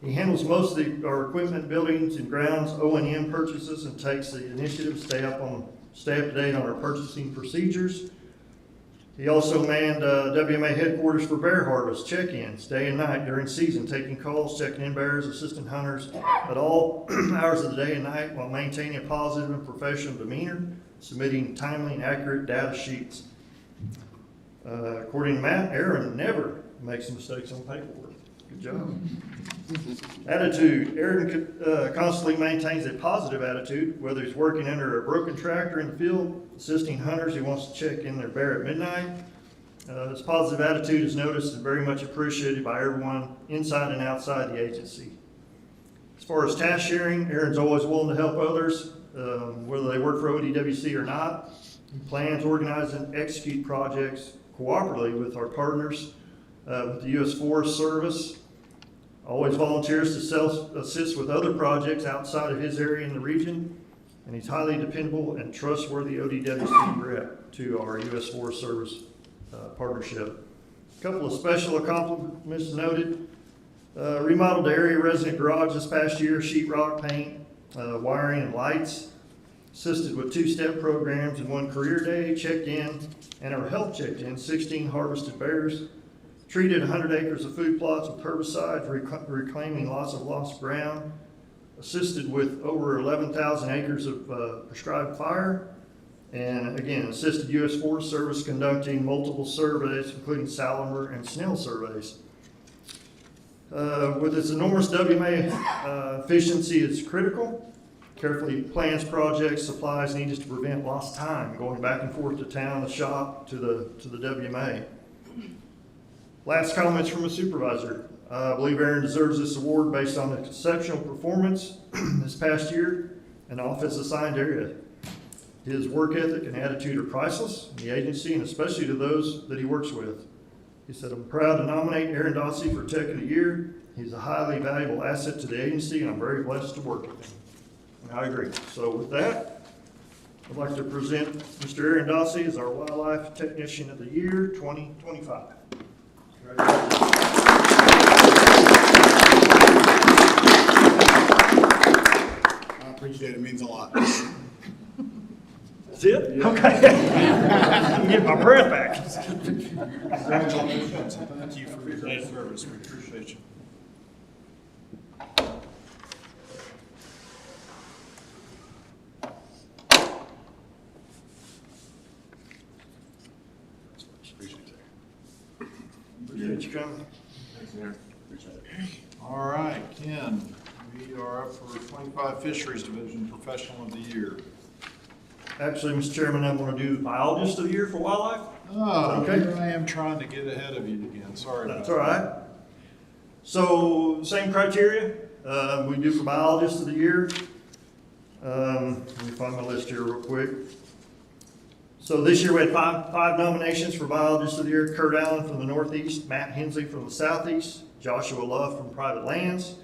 He handles most of our equipment, buildings, and grounds O&M purchases and takes the initiative to stay up to date on our purchasing procedures. He also manned WMA headquarters for bear harvest check-ins day and night during season, taking calls, checking in bears, assisting hunters at all hours of the day and night while maintaining a positive and professional demeanor, submitting timely and accurate data sheets. According to Matt, Aaron never makes mistakes on paperwork. Good job. Attitude. Aaron constantly maintains a positive attitude, whether he's working under a broken tractor in the field, assisting hunters who wants to check in their bear at midnight. This positive attitude is noticed and very much appreciated by everyone inside and outside the agency. As far as task sharing, Aaron's always willing to help others, whether they work for ODWC or not. He plans, organize, and execute projects cooperatively with our partners, with the U.S. Forest Service. Always volunteers to assist with other projects outside of his area in the region, and he's highly dependable and trustworthy ODWC rep to our U.S. Forest Service partnership. A couple of special accomplishments noted. Remodeled the area resident garage this past year, sheetrock paint, wiring and lights. Assisted with 2-step programs and 1 career day, checked in, and our health checked in 16 harvested bears. Treated 100 acres of food plots with herbicides, reclaiming lots of lost ground. Assisted with over 11,000 acres of prescribed fire. And again, assisted U.S. Forest Service conducting multiple surveys, including salamander and snail surveys. With its enormous WMA efficiency, it's critical. Carefully plans projects, supplies needed to prevent lost time going back and forth to town, the shop, to the WMA. Last comments from a supervisor. I believe Aaron deserves this award based on his exceptional performance this past year and off his assigned area. His work ethic and attitude are priceless in the agency and especially to those that he works with. He said, "I'm proud to nominate Aaron Dossey for Tech of the Year. He's a highly valuable asset to the agency and I'm very blessed to work with him." And I agree. So with that, I'd like to present Mr. Aaron Dossey as our Wildlife Technician of the Year 2025. I appreciate it. It means a lot. That's it? Okay. I can get my breath back. Congratulations. Thank you for your great service. We appreciate you. Appreciate you coming. All right, Ken, we are up for 25 Fisheries Division Professional of the Year. Actually, Mr. Chairman, I'm going to do Biologist of the Year for wildlife. Oh, Okay. here I am trying to get ahead of you again. Sorry about That's that. all right. So, same criteria we do for Biologist of the Year. Let me find my list here real quick. So So this year we had five nominations for Biologist of the Year: Kurt Allen from the Northeast, Matt Hensley from the Southeast, Joshua Love from Private Lands,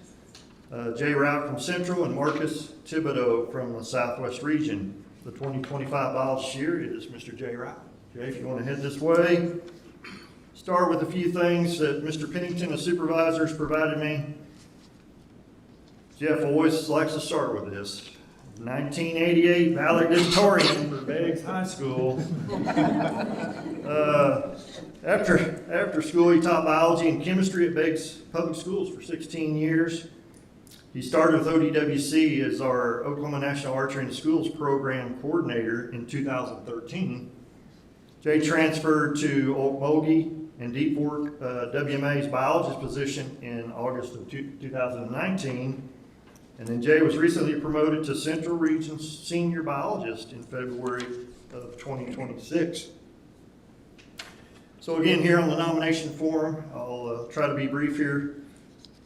Jay Rout from Central, and Marcus Thibodeau from the Southwest region. The 2025 Biologist Year is Mr. Jay Rout. Jay, if you want to head this way. Start with a few things that Mr. Pennington, the supervisor, has provided me. Jeff always likes to start with this. 1988 valedictorian for Beggs High School. After school, he taught biology and chemistry at Beggs Public Schools for 16 years. He started with ODWC as our Oklahoma National Archery in Schools program coordinator in 2013. Jay transferred to Okmulgee and Deep Fork WMA's biologist position in August of 2019. And then Jay was recently promoted to Central Region's senior biologist in February of 2026. So again, here on the nomination form, I'll try to be brief here.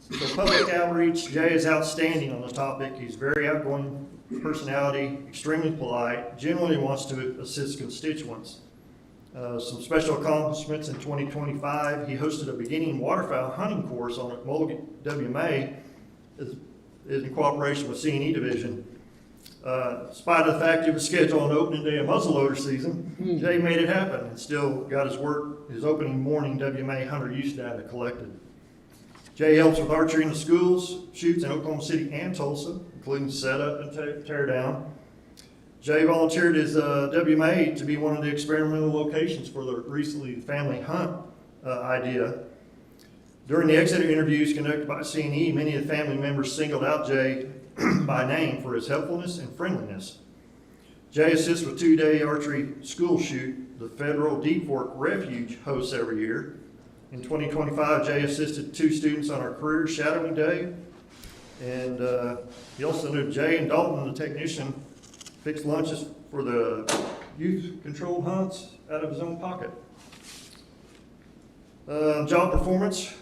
So public outreach, Jay is outstanding on the topic. He's very outgoing personality, extremely polite, genuinely wants to assist constituents. Some special accomplishments in 2025, he hosted a beginning waterfowl hunting course on Okmulgee WMA in cooperation with C&E Division. In spite of the fact it was scheduled on opening day of muzzleloader season, Jay made it happen and still got his opening morning WMA hunter use data collected. Jay helps with archery in the schools, shoots in Oklahoma City and Tulsa, including setup and tear down. Jay volunteered his WMA to be one of the experimental locations for the recently family hunt idea. During the exit interviews conducted by C&E, many of the family members singled out Jay by name for his helpfulness and friendliness. Jay assists with two-day archery school shoot the Federal Deep Fork Refuge hosts every year. In 2025, Jay assisted 2 students on our career shadowing day. And he also knew Jay and Dalton, the technician, fixed lunches for the youth-controlled hunts out of his own pocket. Job performance.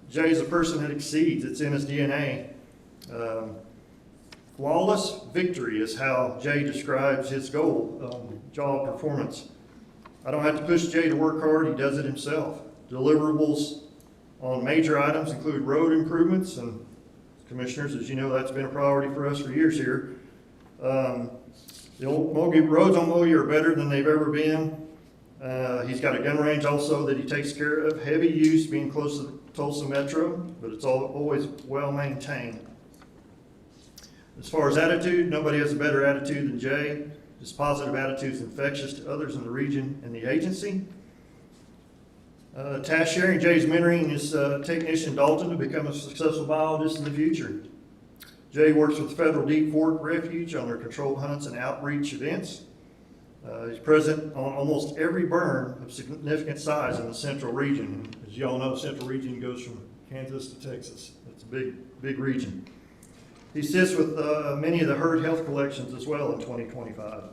Jay's a person that exceeds. It's in his DNA. Flawless victory is how Jay describes his goal, job performance. I don't have to push Jay to work hard. He does it himself. Deliverables on major items include road improvements, and commissioners, as you know, that's been a priority for us for years here. The roads on Okmulgee are better than they've ever been. He's got a gun range also that he takes care of. Heavy use being close to the Tulsa Metro, but it's always well maintained. As far as attitude, nobody has a better attitude than Jay. His positive attitude is infectious to others in the region and the agency. Task sharing, Jay's mentoring his technician Dalton to become a successful biologist in the future. Jay works with the Federal Deep Fork Refuge on their controlled hunts and outreach events. He's present on almost every burn of significant size in the Central region. As you all know, the Central region goes from Kansas to Texas. It's a big region. He assists with many of the herd health collections as well in 2025.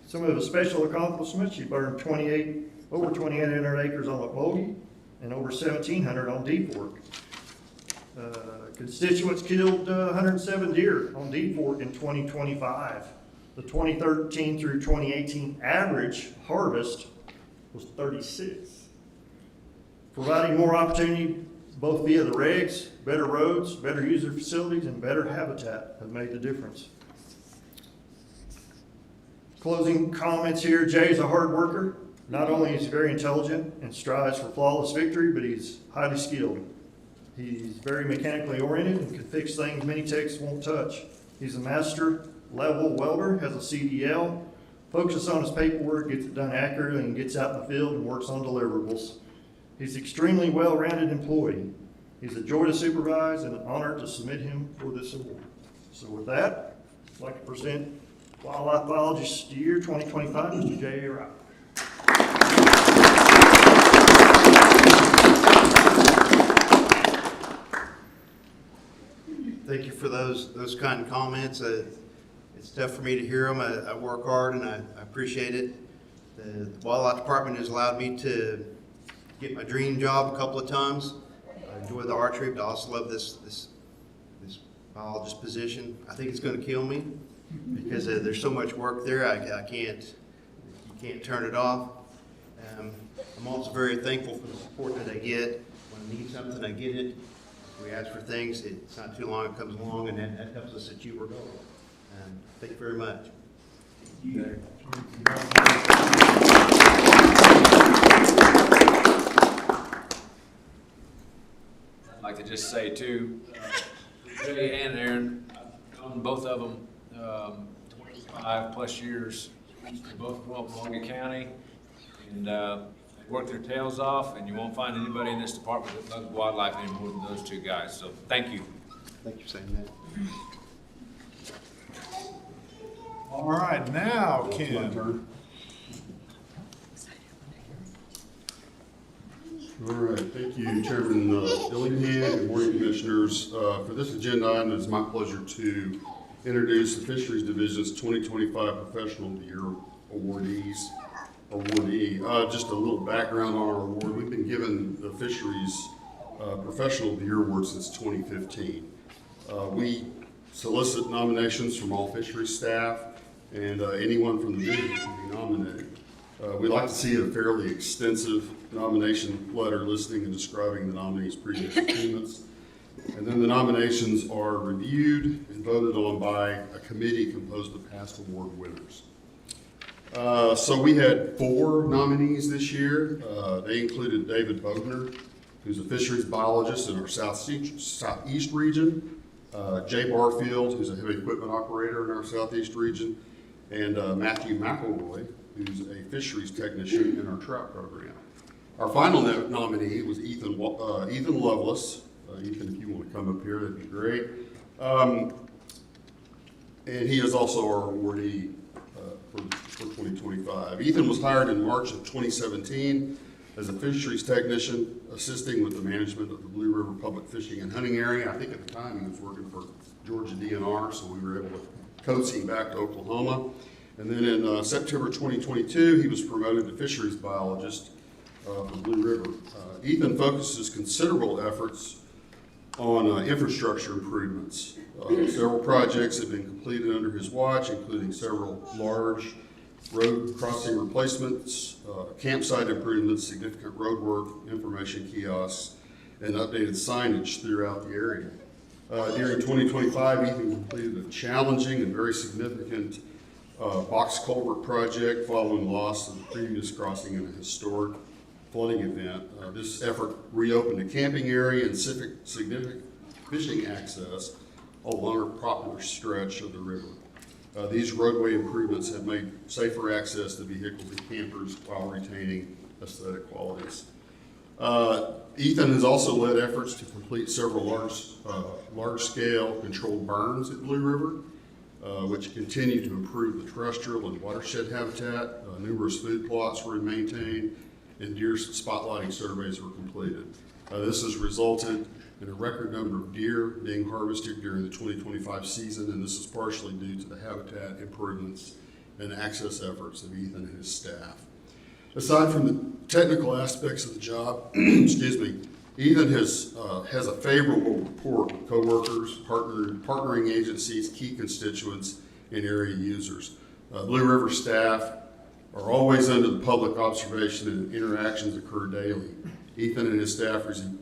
Some of his special accomplishments: he burned over 2,800 acres on Okmulgee and over 1,700 on Deep Fork. Constituents killed 107 deer on Deep Fork in 2025. The 2013 through 2018 average harvest was 36. Providing more opportunity both via the regs, better roads, better user facilities, and better habitat have made the difference. Closing comments here: Jay's a hard worker. Not only is he very intelligent and strives for flawless victory, but he's highly skilled. He's very mechanically oriented and can fix things many techs won't touch. He's a master level welder, has a CDL, focuses on his paperwork, gets it done accurately, and gets out in the field and works on deliverables. He's an extremely well-rounded employee. He's a joy to supervise and an honor to submit him for this award. So with that, I'd like to present Wildlife Biologist Year 2025, Mr. J. A. Rout. Thank you for those kind of comments. It's tough for me to hear them. I work hard and I appreciate it. The Wildlife Department has allowed me to get my dream job a couple of times. I enjoy the archery, but I also love this biologist position. I think it's going to kill me because there's so much work there. You can't turn it off. I'm also very thankful for the support that I get. When I need something, I get it. If we ask for things, it's not too long, it comes along, and that helps us achieve our goal. Thank you very much. I'd like to just say too, Jay and Aaron, I've known both of them 25 plus years. They both grew up in Morgan County, and they work their tails off, and you won't find anybody in this department that loves wildlife any more than those two guys. So thank you. Thank you for saying that. All right, now, Ken. All right, thank you, Chairman Dillingham. Good morning, Commissioners. For this agenda item, it's my pleasure to introduce the Fisheries Division's 2025 Professional of the Year awardee. Just a little background on our award. We've been given the Fisheries Professional of the Year award since 2015. We solicit nominations from all fisheries staff and anyone from the division can be nominated. We like to see a fairly extensive nomination letter listing and describing the nominee's previous achievements. And then the nominations are reviewed and voted on by a committee composed of past award winners. So we had 4 nominees this year. They included David Bogner, who's a fisheries biologist in our southeast region, Jay Barfield, who's a heavy equipment operator in our southeast region, and Matthew McElroy, who's a fisheries technician in our trout program. Our final nominee was Ethan Lovelace. Ethan, if you want to come up here, that'd be great. And he is also our awardee for 2025. Ethan was hired in March of 2017 as a fisheries technician, assisting with the management of the Blue River Public Fishing and Hunting Area. I think at the time he was working for Georgia DNR, so we were able to coax him back to Oklahoma. And then in September 2022, he was promoted to fisheries biologist for Blue River. Ethan focuses considerable efforts on infrastructure improvements. Several projects have been completed under his watch, including several large road crossing replacements, campsite improvements, significant road work, information kiosks, and updated signage throughout the area. During 2025, Ethan completed a challenging and very significant box culvert project following the loss of the previous crossing in a historic flooding event. This effort reopened a camping area and significant fishing access along a popular stretch of the river. These roadway improvements have made safer access to vehicles and campers while retaining aesthetic qualities. Ethan has also led efforts to complete several large-scale controlled burns at Blue River, which continue to improve the terrestrial and watershed habitat. Numerous food plots were maintained, and deer spotlighting surveys were completed. This has resulted in a record number of deer being harvested during the 2025 season, and this is partially due to the habitat improvements and access efforts of Ethan and his staff. Aside from the technical aspects of the job, excuse me, Ethan has a favorable rapport with coworkers, partnering agencies, key constituents, and area users. Blue River staff are always under the public observation, and interactions occur daily. Ethan and his staff receive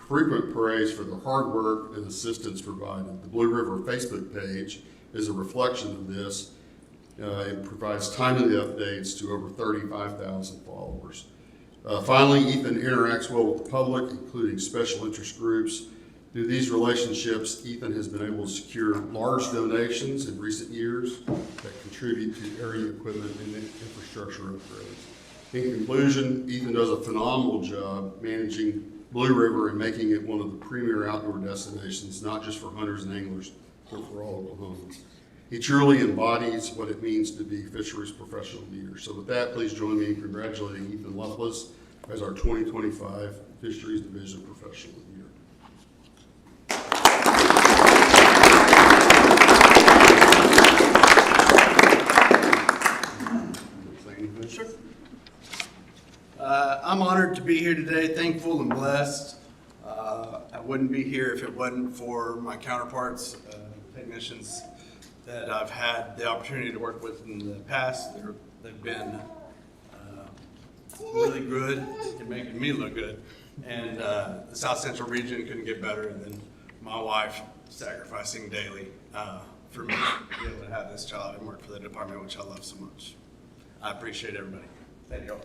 frequent praise for their hard work and assistance provided. The Blue River Facebook page is a reflection of this. It provides timely updates to over 35,000 followers. Finally, Ethan interacts well with the public, including special interest groups. Through these relationships, Ethan has been able to secure large donations in recent years that contribute to area equipment and infrastructure upgrades. In conclusion, Ethan does a phenomenal job managing Blue River and making it one of the premier outdoor destinations, not just for hunters and anglers, but for all Oklahomans. He truly embodies what it means to be fisheries professional leader. So with that, please join me in congratulating Ethan Lovelace as our 2025 Fisheries Division Professional of the Year. Sure. I'm honored to be here today, thankful and blessed. I wouldn't be here if it wasn't for my counterparts, technicians that I've had the opportunity to work with in the past. They've been really good and making me look good. And the South Central region couldn't get better. And then my wife sacrificing daily for me to be able to have this job and work for the department, which I love so much. I appreciate everybody. Thank you all.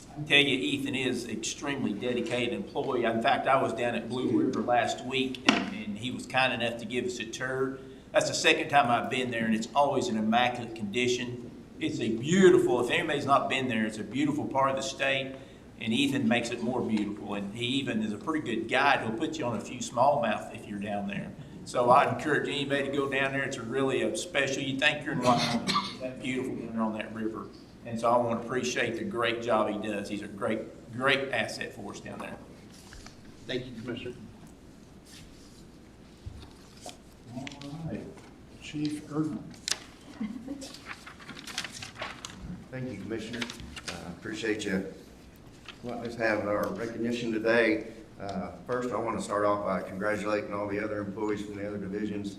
I can tell you, Ethan is extremely dedicated employee. In fact, I was down at Blue River last week, and he was kind enough to give us a tour. That's the second time I've been there, and it's always in immaculate condition. It's a beautiful, if anybody's not been there, it's a beautiful part of the state, and Ethan makes it more beautiful. And he even is a pretty good guide. He'll put you on a few smallmouth if you're down there. So I encourage anybody to go down there. It's really a special, you think you're in Wyoming. It's that beautiful down there on that river. And so I want to appreciate the great job he does. He's a great asset for us down there. Thank you, Commissioner. All right, Chief Erdman. Thank you, Commissioner. Appreciate you letting us have our recognition today. First, I want to start off by congratulating all the other employees from the other divisions.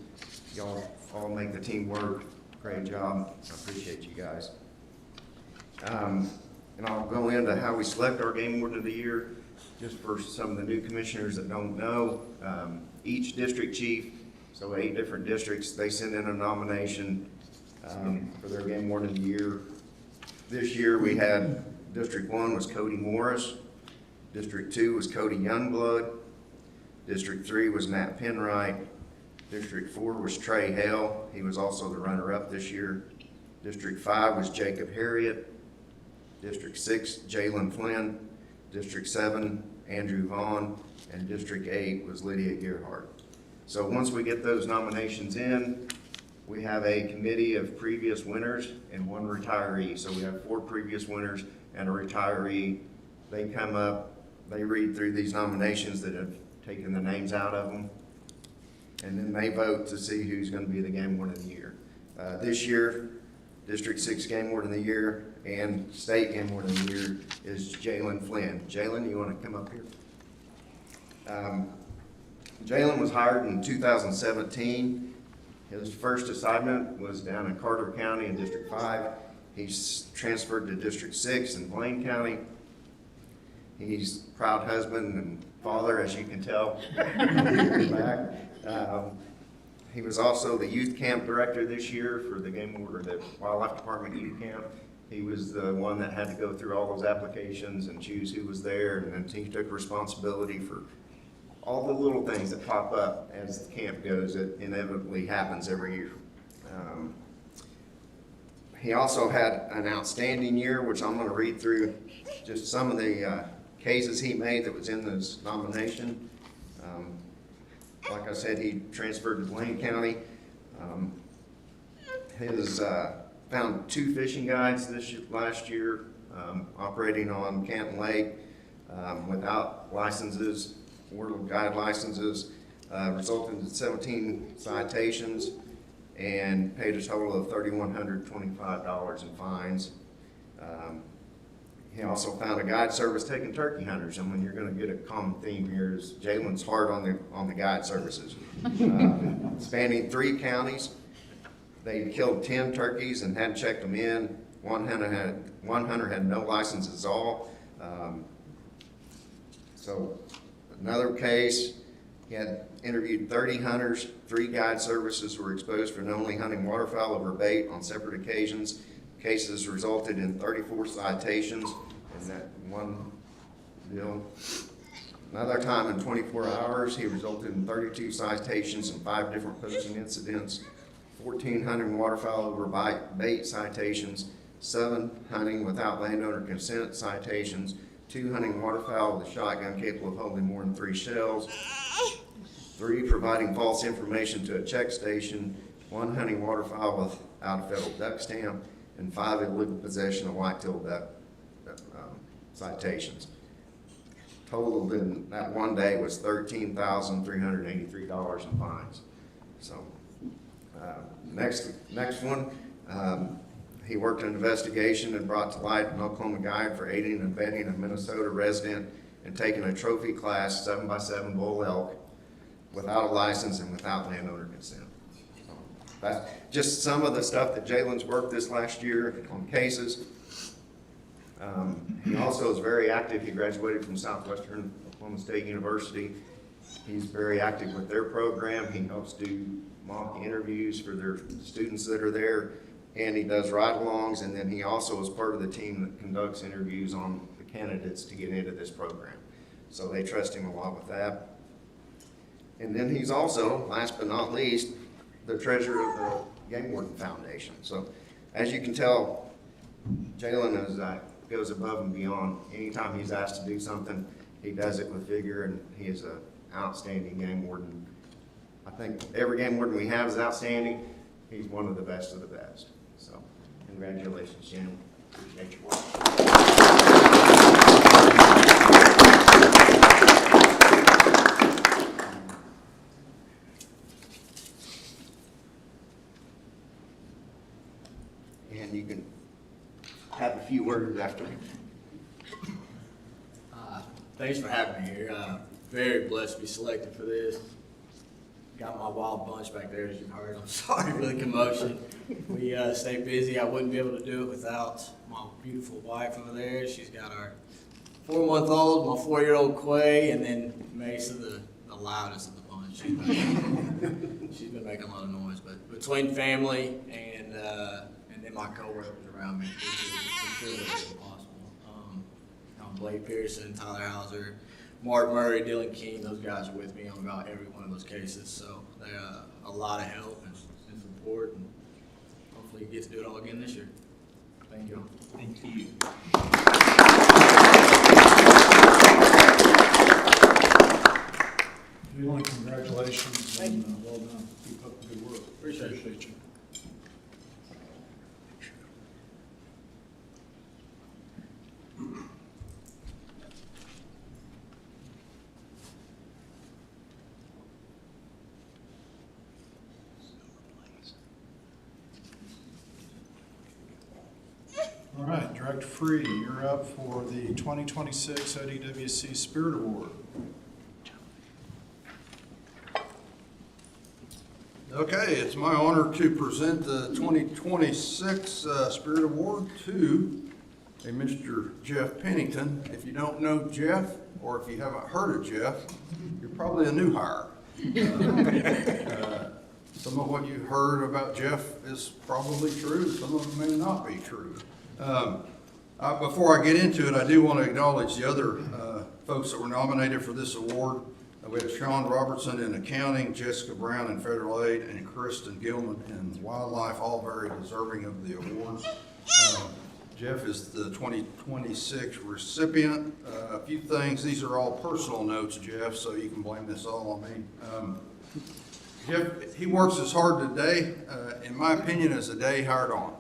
Y'all all make the team work. Great job. I appreciate you guys. And I'll go into how we select our game warden of the year. Just for some of the new commissioners that don't know, each district chief, so 8 different districts, they send in a nomination for their game warden of the year. This year we had District 1 was Cody Morris, District 2 was Cody Youngblood, District 3 was Matt Penwright, District 4 was Trey Hale, he was also the runner-up this year. District 5 was Jacob Harriet, District 6, Jalen Flynn, District 7, Andrew Vaughn, and District 8 was Lydia Gearhart. So once we get those nominations in, we have a committee of previous winners and 1 retiree. So we have 4 previous winners and a retiree. They come up, they read through these nominations that have taken the names out of them, and then they vote to see who's going to be the game warden of the year. This year, District 6 game warden of the year and state game warden of the year is Jalen Flynn. Jalen, you want to come up here? Jalen was hired in 2017. His first assignment was down in Carter County in District 5. He's transferred to District 6 in Blaine County. He's a proud husband and father, as you can tell. Back. He was also the youth camp director this year for the game warden, the Wildlife Department youth camp. He was the one that had to go through all those applications and choose who was there, and then he took responsibility for all the little things that pop up as the camp goes. It inevitably happens every year. He also had an outstanding year, which I'm going to read through just some of the cases he made that was in this nomination. Like I said, he transferred to Blaine County. Found 2 fishing guides last year operating on Canton Lake without licenses, World Guide licenses, resulted in 17 citations and paid a total of $3,125 in fines. He also found a guide service taking turkey hunters, and when you're going to get a common theme here is Jalen's hard on the guide services. Spanning 3 counties, they killed 10 turkeys and hadn't checked them in. One hunter had no licenses at all. So another case, he had interviewed 30 hunters. 3 guide services were exposed for knowingly hunting waterfowl over bait on separate occasions. Cases resulted in 34 citations in that one deal. Another time in 24 hours, he resulted in 32 citations and 5 different poaching incidents, 14 hunting waterfowl over bait citations, 7 hunting without landowner consent citations, 2 hunting waterfowl with a shotgun capable of holding more than 3 shells, 3 providing false information to a check station, 1 hunting waterfowl without a federal duck stamp, and 5 illegal possession of whitetail duck citations. Totaled in that one day was $13,383 in fines. So next one, he worked an investigation and brought to light an Oklahoma guide for aiding and abetting a Minnesota resident and taking a trophy class 7x7 bull elk without a license and without landowner consent. That's just some of the stuff that Jalen's worked this last year on cases. He also is very active. He graduated from Southwestern Oklahoma State University. He's very active with their program. He helps do mock interviews for their students that are there, and he does ride-alongs, and then he also is part of the team that conducts interviews on the candidates to get into this program. So they trust him a lot with that. And then he's also, last but not least, the treasurer of the Game Warden Foundation. So as you can tell, Jalen is, goes above and beyond. Anytime he's asked to do something, he does it with vigor, and he is an outstanding game warden. I think every game warden we have is outstanding. He's one of the best of the best. So congratulations, Jim. Appreciate your work. And you can have a few words after me. Thanks for having me here. Very blessed to be selected for this. Got my wild bunch back there, as you've heard. I'm sorry for the commotion. We stay busy. I wouldn't be able to do it without my beautiful wife over there. She's got our 4-month-old, my 4-year-old Quay, and then Mesa, the loudest of the bunch. She's been making a lot of noise. But between family and then my coworkers around me, it's really impossible. Blake Pearson, Tyler Hauser, Mark Murray, Dylan King, those guys are with me on about every one of those cases. So they're a lot of help and support, and hopefully get to do it all again this year. Thank you. Thank you. Dylan, congratulations and well done. Keep up the good work. Appreciate you. All right, Director Free, you're up for the 2026 ODWC Spirit Award. Okay, it's my honor to present the 2026 Spirit Award to a Mr. Jeff Pennington. If you don't know Jeff, or if you haven't heard of Jeff, you're probably a new hire. Some of what you heard about Jeff is probably true, some of it may not be true. Before I get into it, I do want to acknowledge the other folks that were nominated for this award. We have Sean Robertson in accounting, Jessica Brown in federal aid, and Kristen Gilman in wildlife, all very deserving of the award. Jeff is the 2026 recipient. A few things, these are all personal notes, Jeff, so you can blame this all on me. Jeff, he works as hard today, in my opinion, as the day hired on.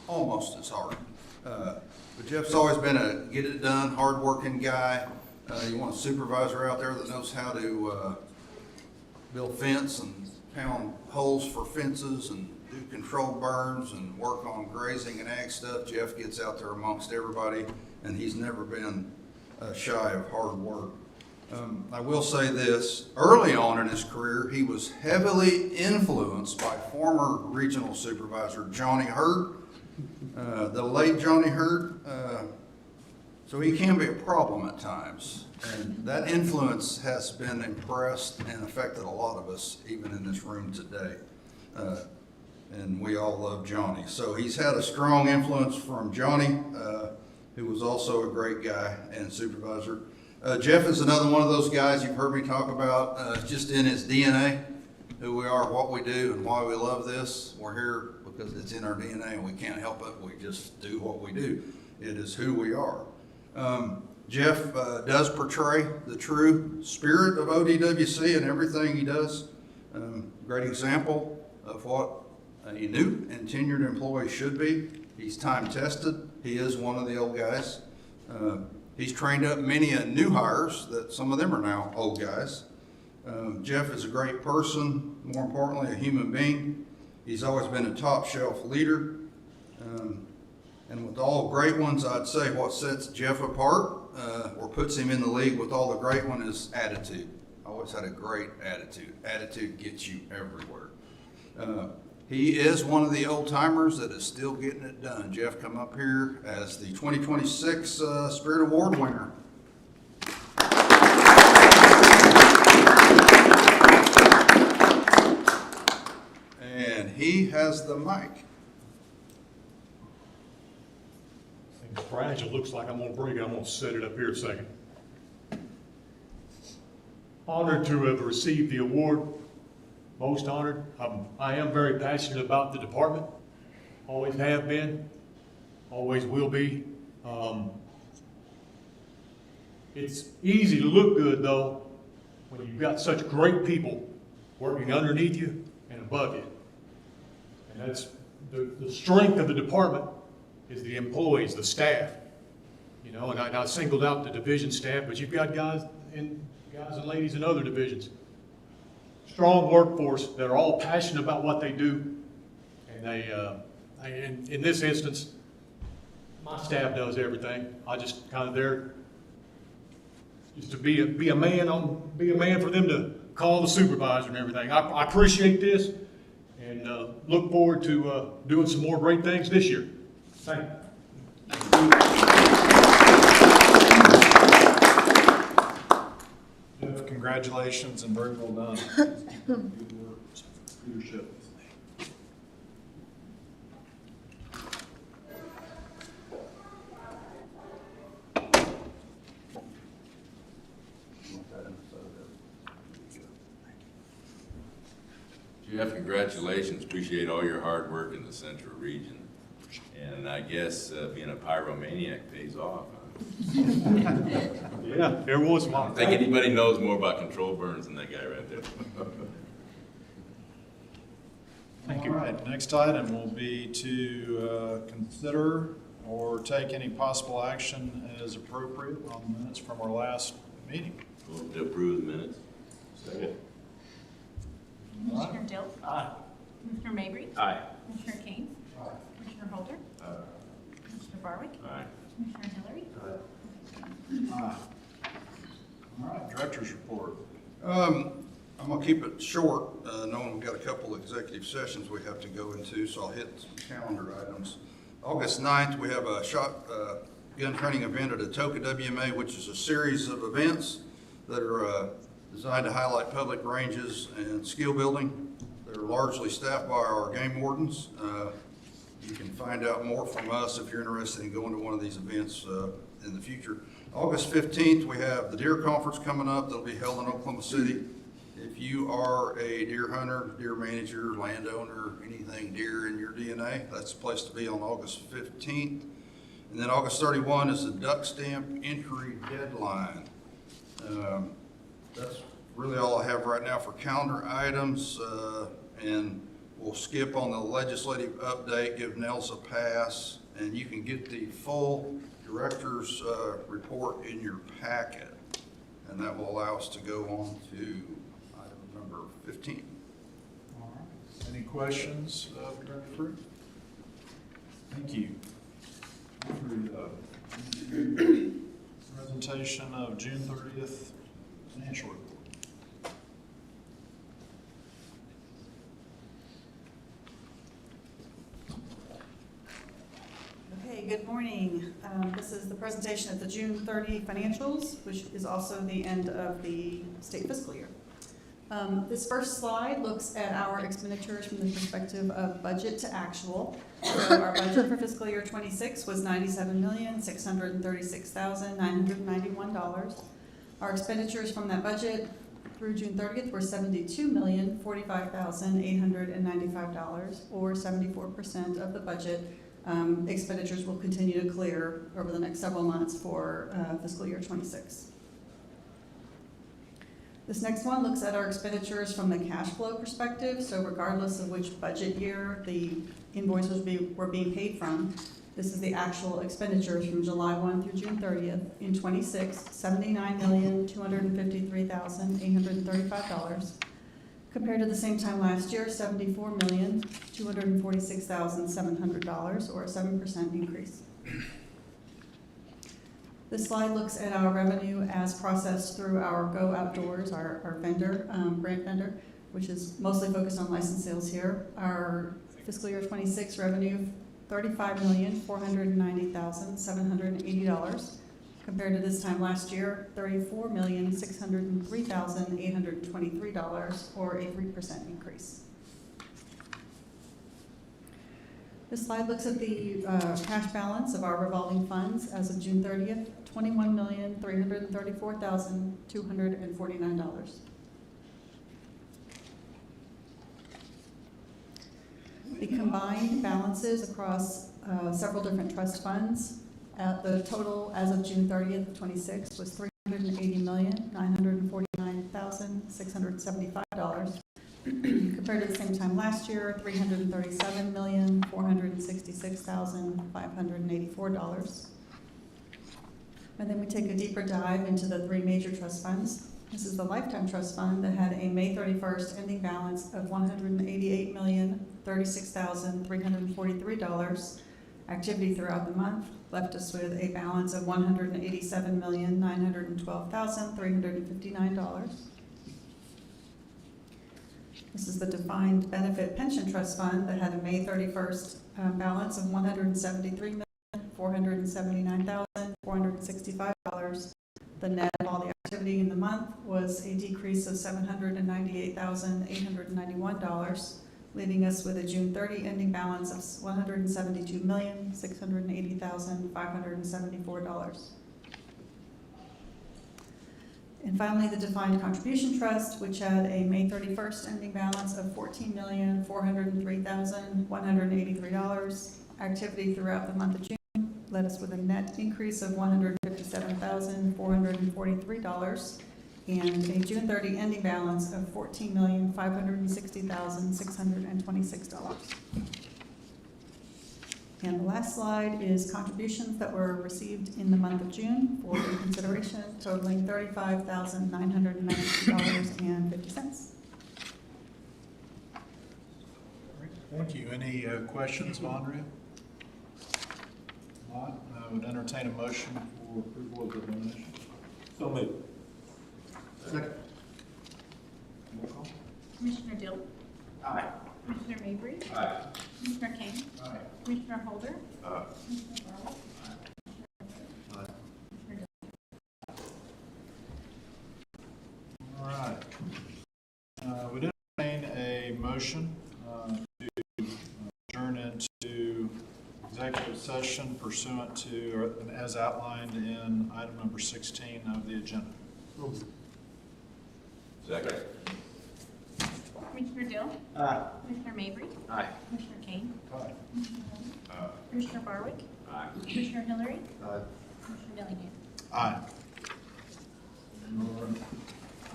Almost as hard. But Jeff's always been a get it done, hard-working guy. You want a supervisor out there that knows how to build fence and pound holes for fences and do controlled burns and work on grazing and ag stuff. Jeff gets out there amongst everybody, and he's never been shy of hard work. I will say this, early on in his career, he was heavily influenced by former regional supervisor Johnny Hurt, the late Johnny Hurt. So he can be a problem at times. And that influence has been impressed and affected a lot of us, even in this room today. And we all love Johnny. So he's had a strong influence from Johnny, who was also a great guy and supervisor. Jeff is another one of those guys you've heard me talk about, just in his DNA, who we are, what we do, and why we love this. We're here because it's in our DNA and we can't help it. We just do what we do. It is who we are. Jeff does portray the true spirit of ODWC in everything he does. Great example of what a new and tenured employee should be. He's time tested. He is one of the old guys. He's trained up many new hires that some of them are now old guys. Jeff is a great person, more importantly, a human being. He's always been a top shelf leader. And with all great ones, I'd say what sets Jeff apart or puts him in the league with all the great ones is attitude. Always had a great attitude. Attitude gets you everywhere. He is one of the old timers that is still getting it done. Jeff, come up here as the 2026 Spirit Award winner. And he has the mic. Thing's fragile, looks like I'm gonna break it. I'm gonna set it up here a second. Honored to have received the award, most honored. I am very passionate about the department, always have been, always will be. It's easy to look good though, when you've got such great people working underneath you and above you. And that's the strength of the department is the employees, the staff. You know, and I singled out the division staff, but you've got guys and ladies in other divisions. Strong workforce that are all passionate about what they do. And they, in this instance, my staff does everything. I just kind of there just to be a man for them to call the supervisor and everything. I appreciate this and look forward to doing some more great things this year. Thank you. Jeff, congratulations and very well done. Good work, leadership. Jeff, congratulations. Appreciate all your hard work in the central region. And I guess being a pyromaniac pays off. Huh? Yeah, there was one. I don't think anybody knows more about control burns than that guy right there. Thank you. All right, next item will be to consider or take any possible action as appropriate on the minutes from our last meeting. Move to approve the minutes. Second. Commissioner Dill? Aye. Commissioner Mabry? Aye. Commissioner Kane? Commissioner Holder? Commissioner Barwick? Aye. Commissioner Hillary? Aye. All right, director's report. I'm gonna keep it short, knowing we've got a couple of executive sessions we have to go into, so I'll hit some calendar items. August 9th, we have a gun training event at Atoka WMA, which is a series of events that are designed to highlight public ranges and skill building. They're largely staffed by our game wardens. You can find out more from us if you're interested in going to one of these events in the future. August 15th, we have the deer conference coming up that'll be held in Oklahoma City. If you are a deer hunter, deer manager, landowner, anything deer in your DNA, that's the place to be on August 15th. And then August 31 is the duck stamp entry deadline. That's really all I have right now for calendar items, and we'll skip on the legislative update, give Nels a pass, and you can get the full director's report in your packet, and that will allow us to go on to item number 15. All right. Any questions of Director Fruit? Thank you. Presentation of June 30th financial report. Okay, good morning. This is the presentation of the June 30 financials, which is also the end of the state fiscal year. This first slide looks at our expenditures from the perspective of budget to actual. So our budget for fiscal year 26 was $97,636,991. Our expenditures from that budget through June 30th were $72,045,895, or 74% of the budget. Expenditures will continue to clear over the next several months for fiscal year 26. This next one looks at our expenditures from the cash flow perspective. So regardless of which budget year the invoices were being paid from, this is the actual expenditures from July 1 through June 30th. In 26, $79,253,835. Compared to the same time last year, $74,246,700, or a 7% increase. This slide looks at our revenue as processed through our Go Outdoors, our vendor, grant vendor. which is mostly focused on license sales here. Our fiscal year 26 revenue, $35,490,780, compared to this time last year, $34,603,823, or a 3% increase. This slide looks at the cash balance of our revolving funds as of June 30th, $21,334,249. The combined balances across several different trust funds, the total as of June 30th of 26 was $380,949,675. Compared to the same time last year, $337,466,584. And then we take a deeper dive into the three major trust funds. This is the Lifetime Trust Fund that had a May 31st ending balance of $188,036,343. Activity throughout the month left us with a balance of $187,912,359. This is the Defined Benefit Pension Trust Fund that had a May 31st balance of $173,479,465. The net of all the activity in the month was a decrease of $798,891, leaving us with a June 30 ending balance of $172,680,574. And finally, the Defined Contribution Trust, which had a May 31st ending balance of $14,403,183. Activity throughout the month of June led us with a net increase of $157,443 and a June 30 ending balance of $14,560,626. And the last slide is contributions that were received in the month of June for consideration, totaling $35,992.50. Thank you. Any questions of Andrea? Not, I would entertain a motion for approval of the donation. So moved. Second. Commissioner Dill? Aye. Commissioner Mabry? Aye. Commissioner Kane? Aye. Commissioner Holder? Aye. Commissioner Barlow? All right. We did entertain a motion to adjourn into executive session pursuant to, as outlined in item number 16 of the agenda. Second. Commissioner Dill? Aye. Commissioner Mabry? Aye. Commissioner Kane? Aye. Commissioner Holder? Aye. Commissioner Barwick? Aye. Commissioner Hillary? Aye. Commissioner Dillingham? Aye. We're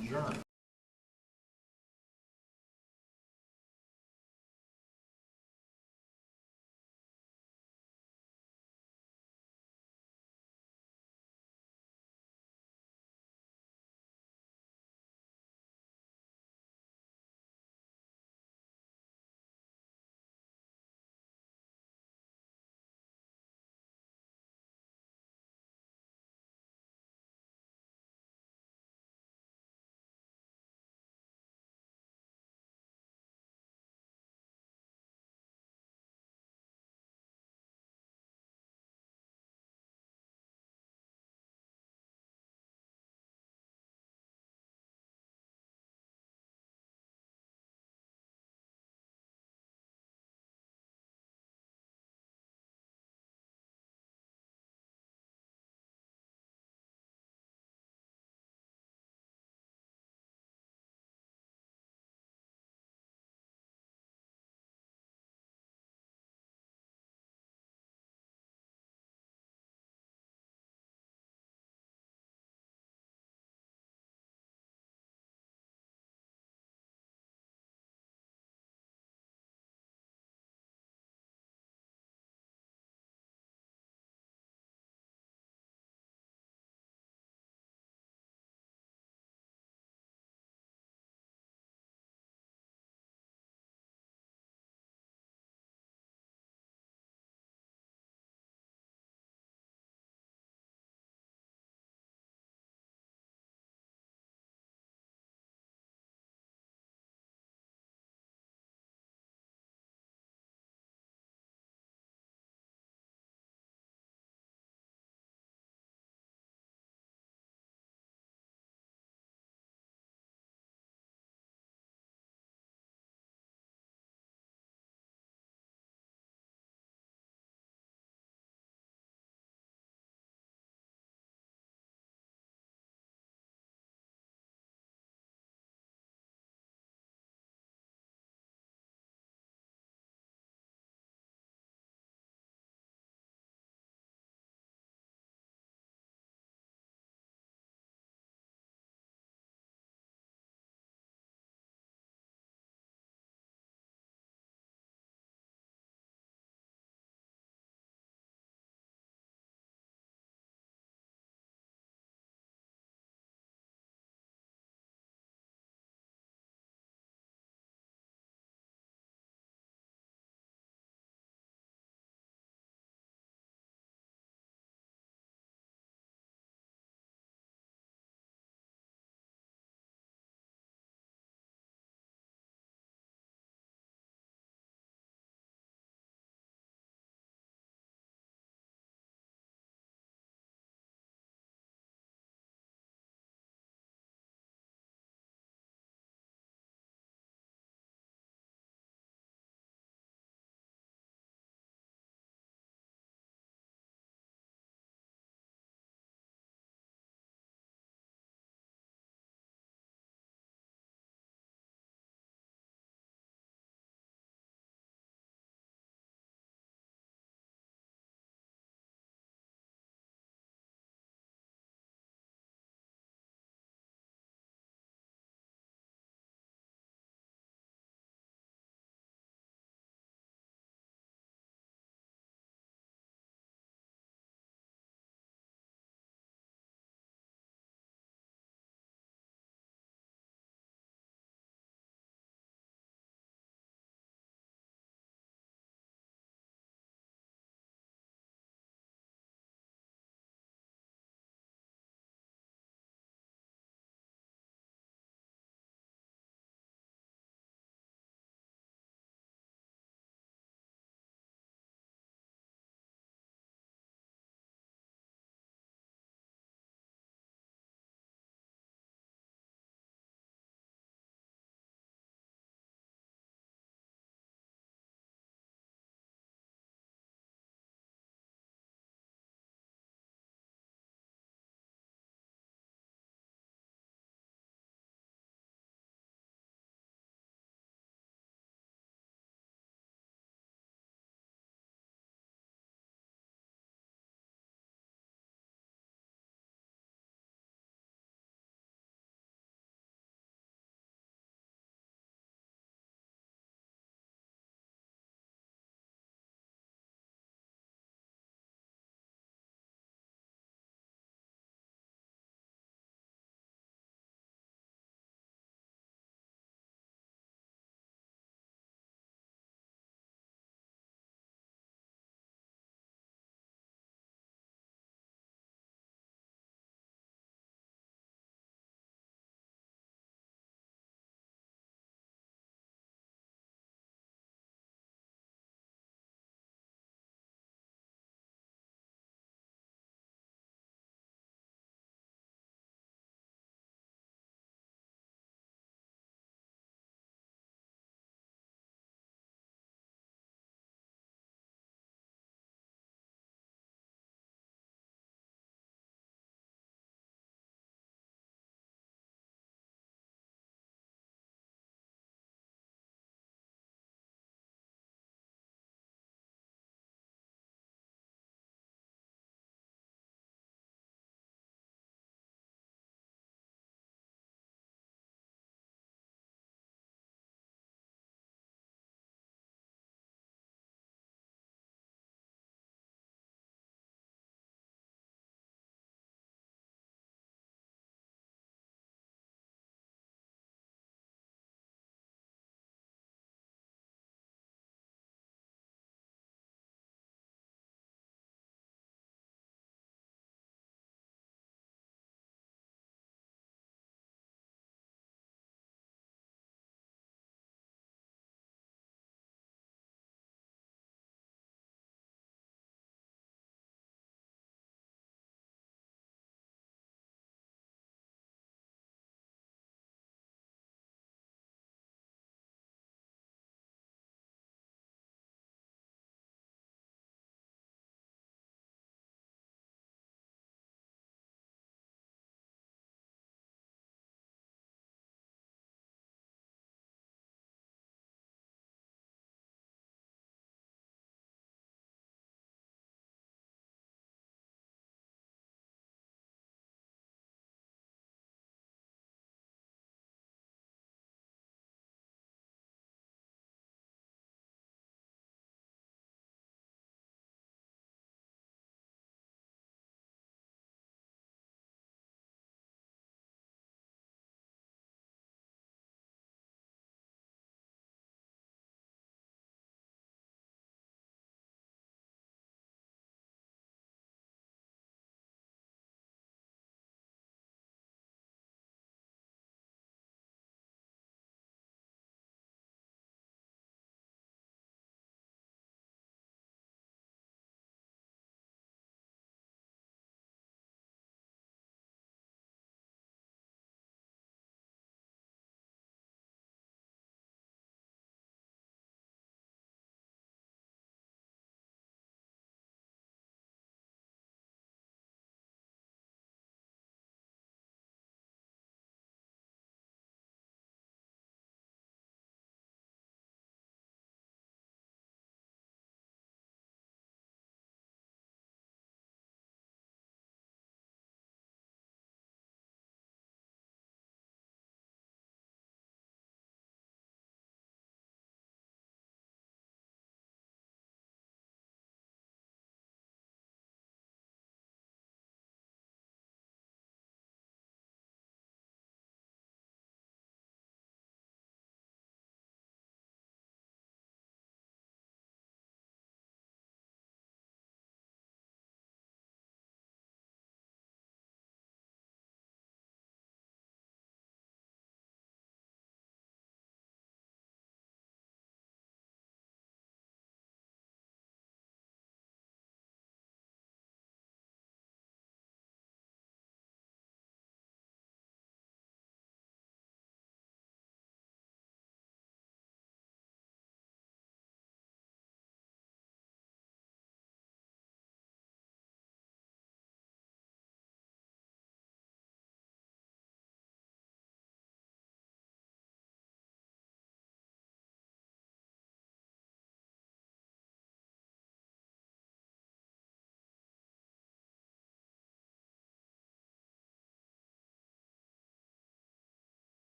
adjourned.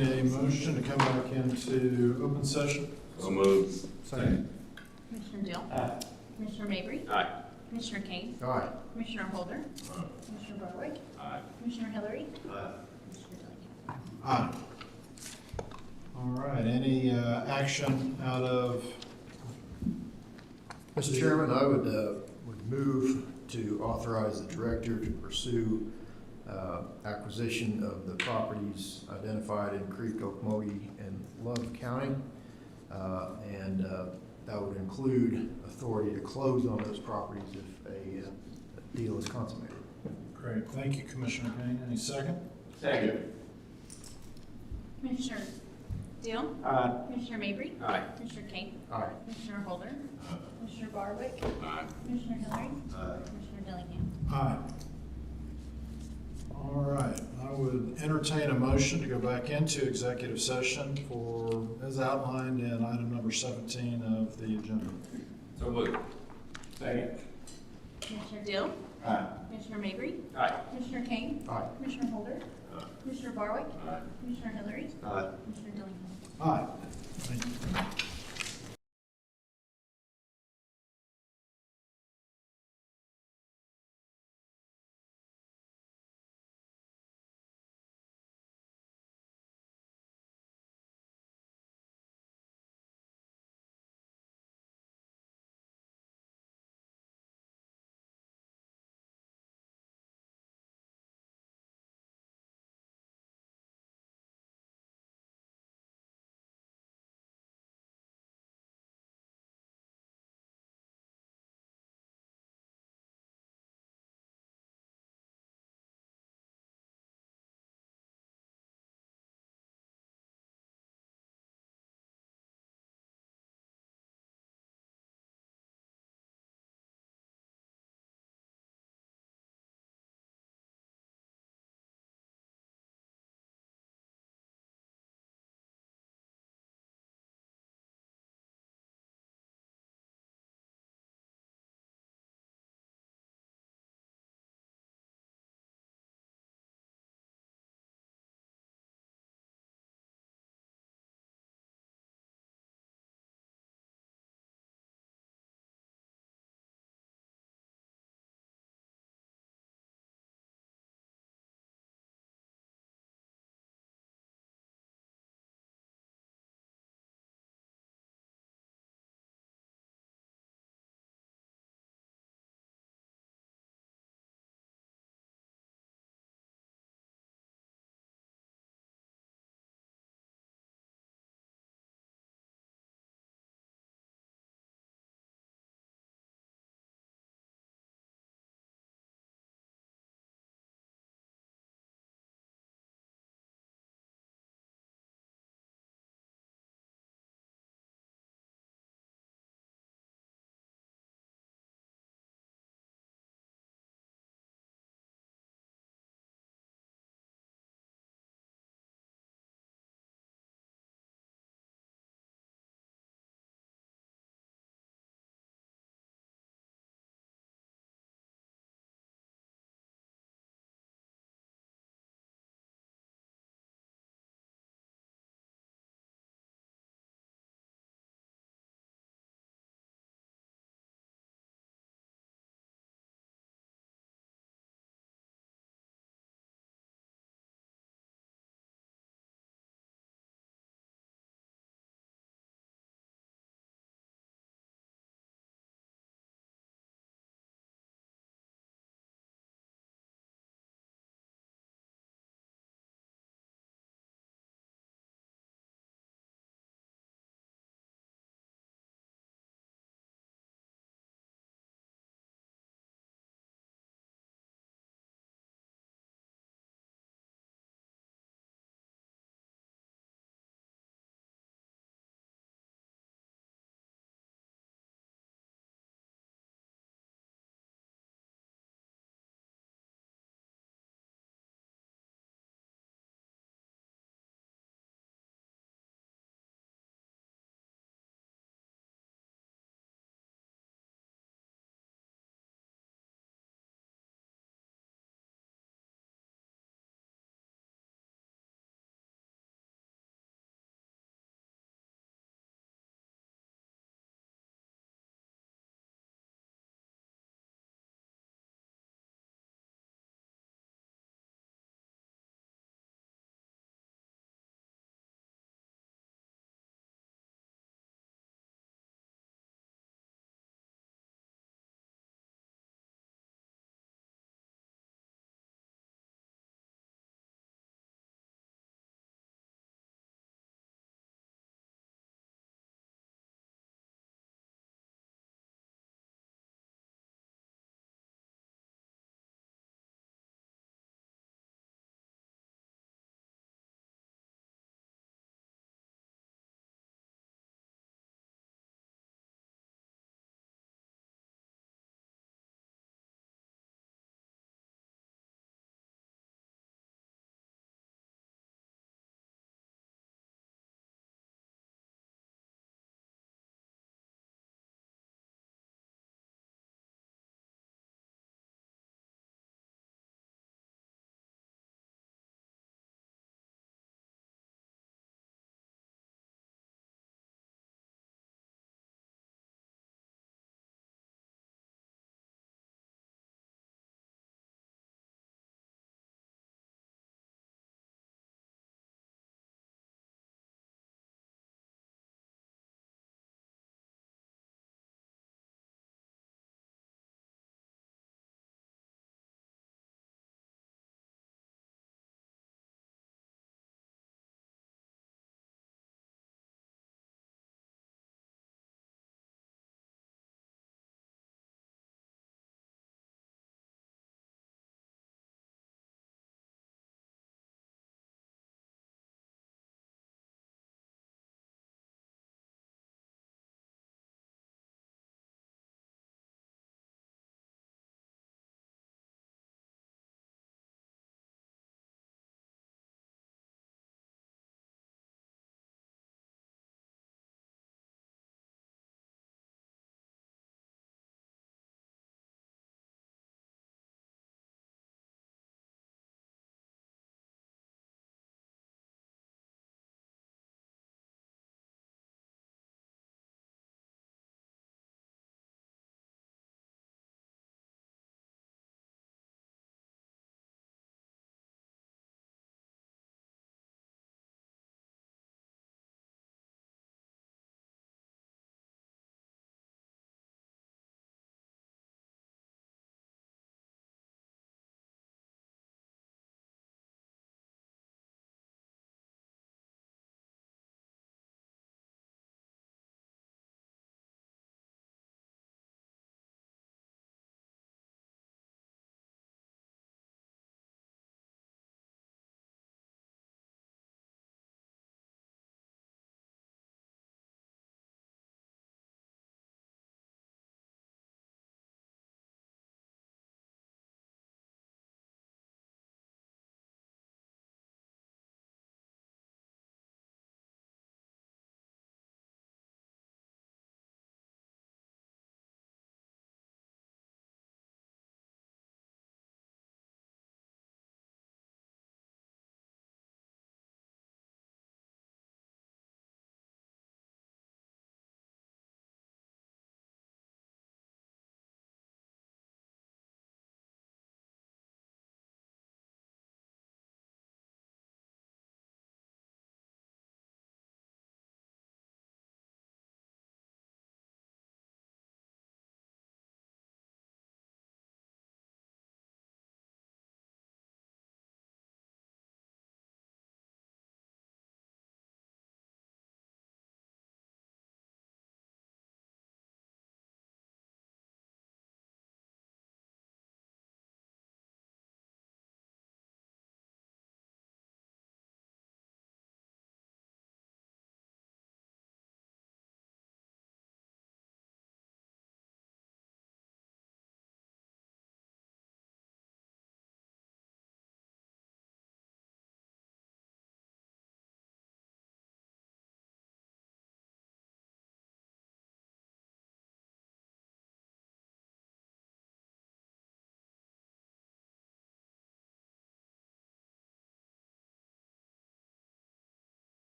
entertain a motion to come back into open session. So moved. Second. Commissioner Dill? Aye. Commissioner Mabry? Aye. Commissioner Kane? Aye. Commissioner Holder? Commissioner Barwick? Aye. Commissioner Hillary? Aye. Commissioner Dillingham? Aye. All right, any action out of? Mr. Chairman, I would move to authorize the director to pursue acquisition of the properties identified in Creek, Okomogi, and Love County. And that would include authority to close on those properties if a deal is consummated. Great, thank you, Commissioner Kane. Any second? Second. Commissioner Dill? Aye. Commissioner Mabry? Aye. Commissioner Kane? Aye. Commissioner Holder? Commissioner Barwick? Aye. Commissioner Hillary? Aye. Commissioner Dillingham? Aye. All right, I would entertain a motion to go back into executive session for, as outlined in item number 17 of the agenda. So moved. Second. Commissioner Dill? Aye. Commissioner Mabry? Aye. Commissioner Kane? Aye. Commissioner Holder? Commissioner Barwick? Aye. Commissioner Hillary? Aye. Commissioner Dillingham? Aye. Thank you.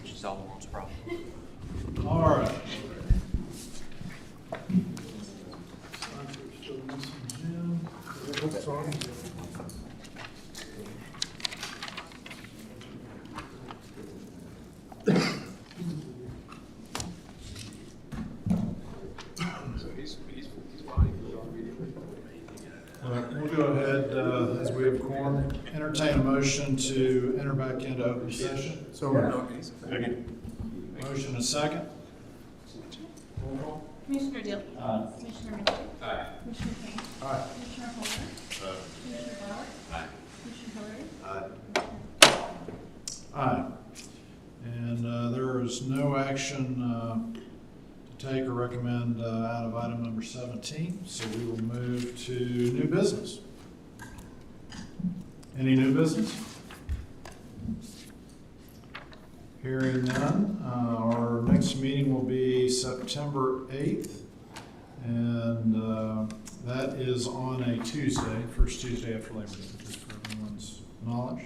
She's all the world's problem. All right. All right, we'll go ahead, as we have quorum, entertain a motion to enter back into open session. So, Motion and second. Roll call. Commissioner Dill. Aye. Commissioner Miller. Aye. Commissioner Payne. Aye. Commissioner Holder. Commissioner Bauer. Aye. Commissioner Hillary. Aye. And there is no action to take or recommend out of item number 17, so we will move to new business. Any new business? Hearing none, our next meeting will be September 8th, and that is on a Tuesday, first Tuesday after Labor Day, just for everyone's knowledge.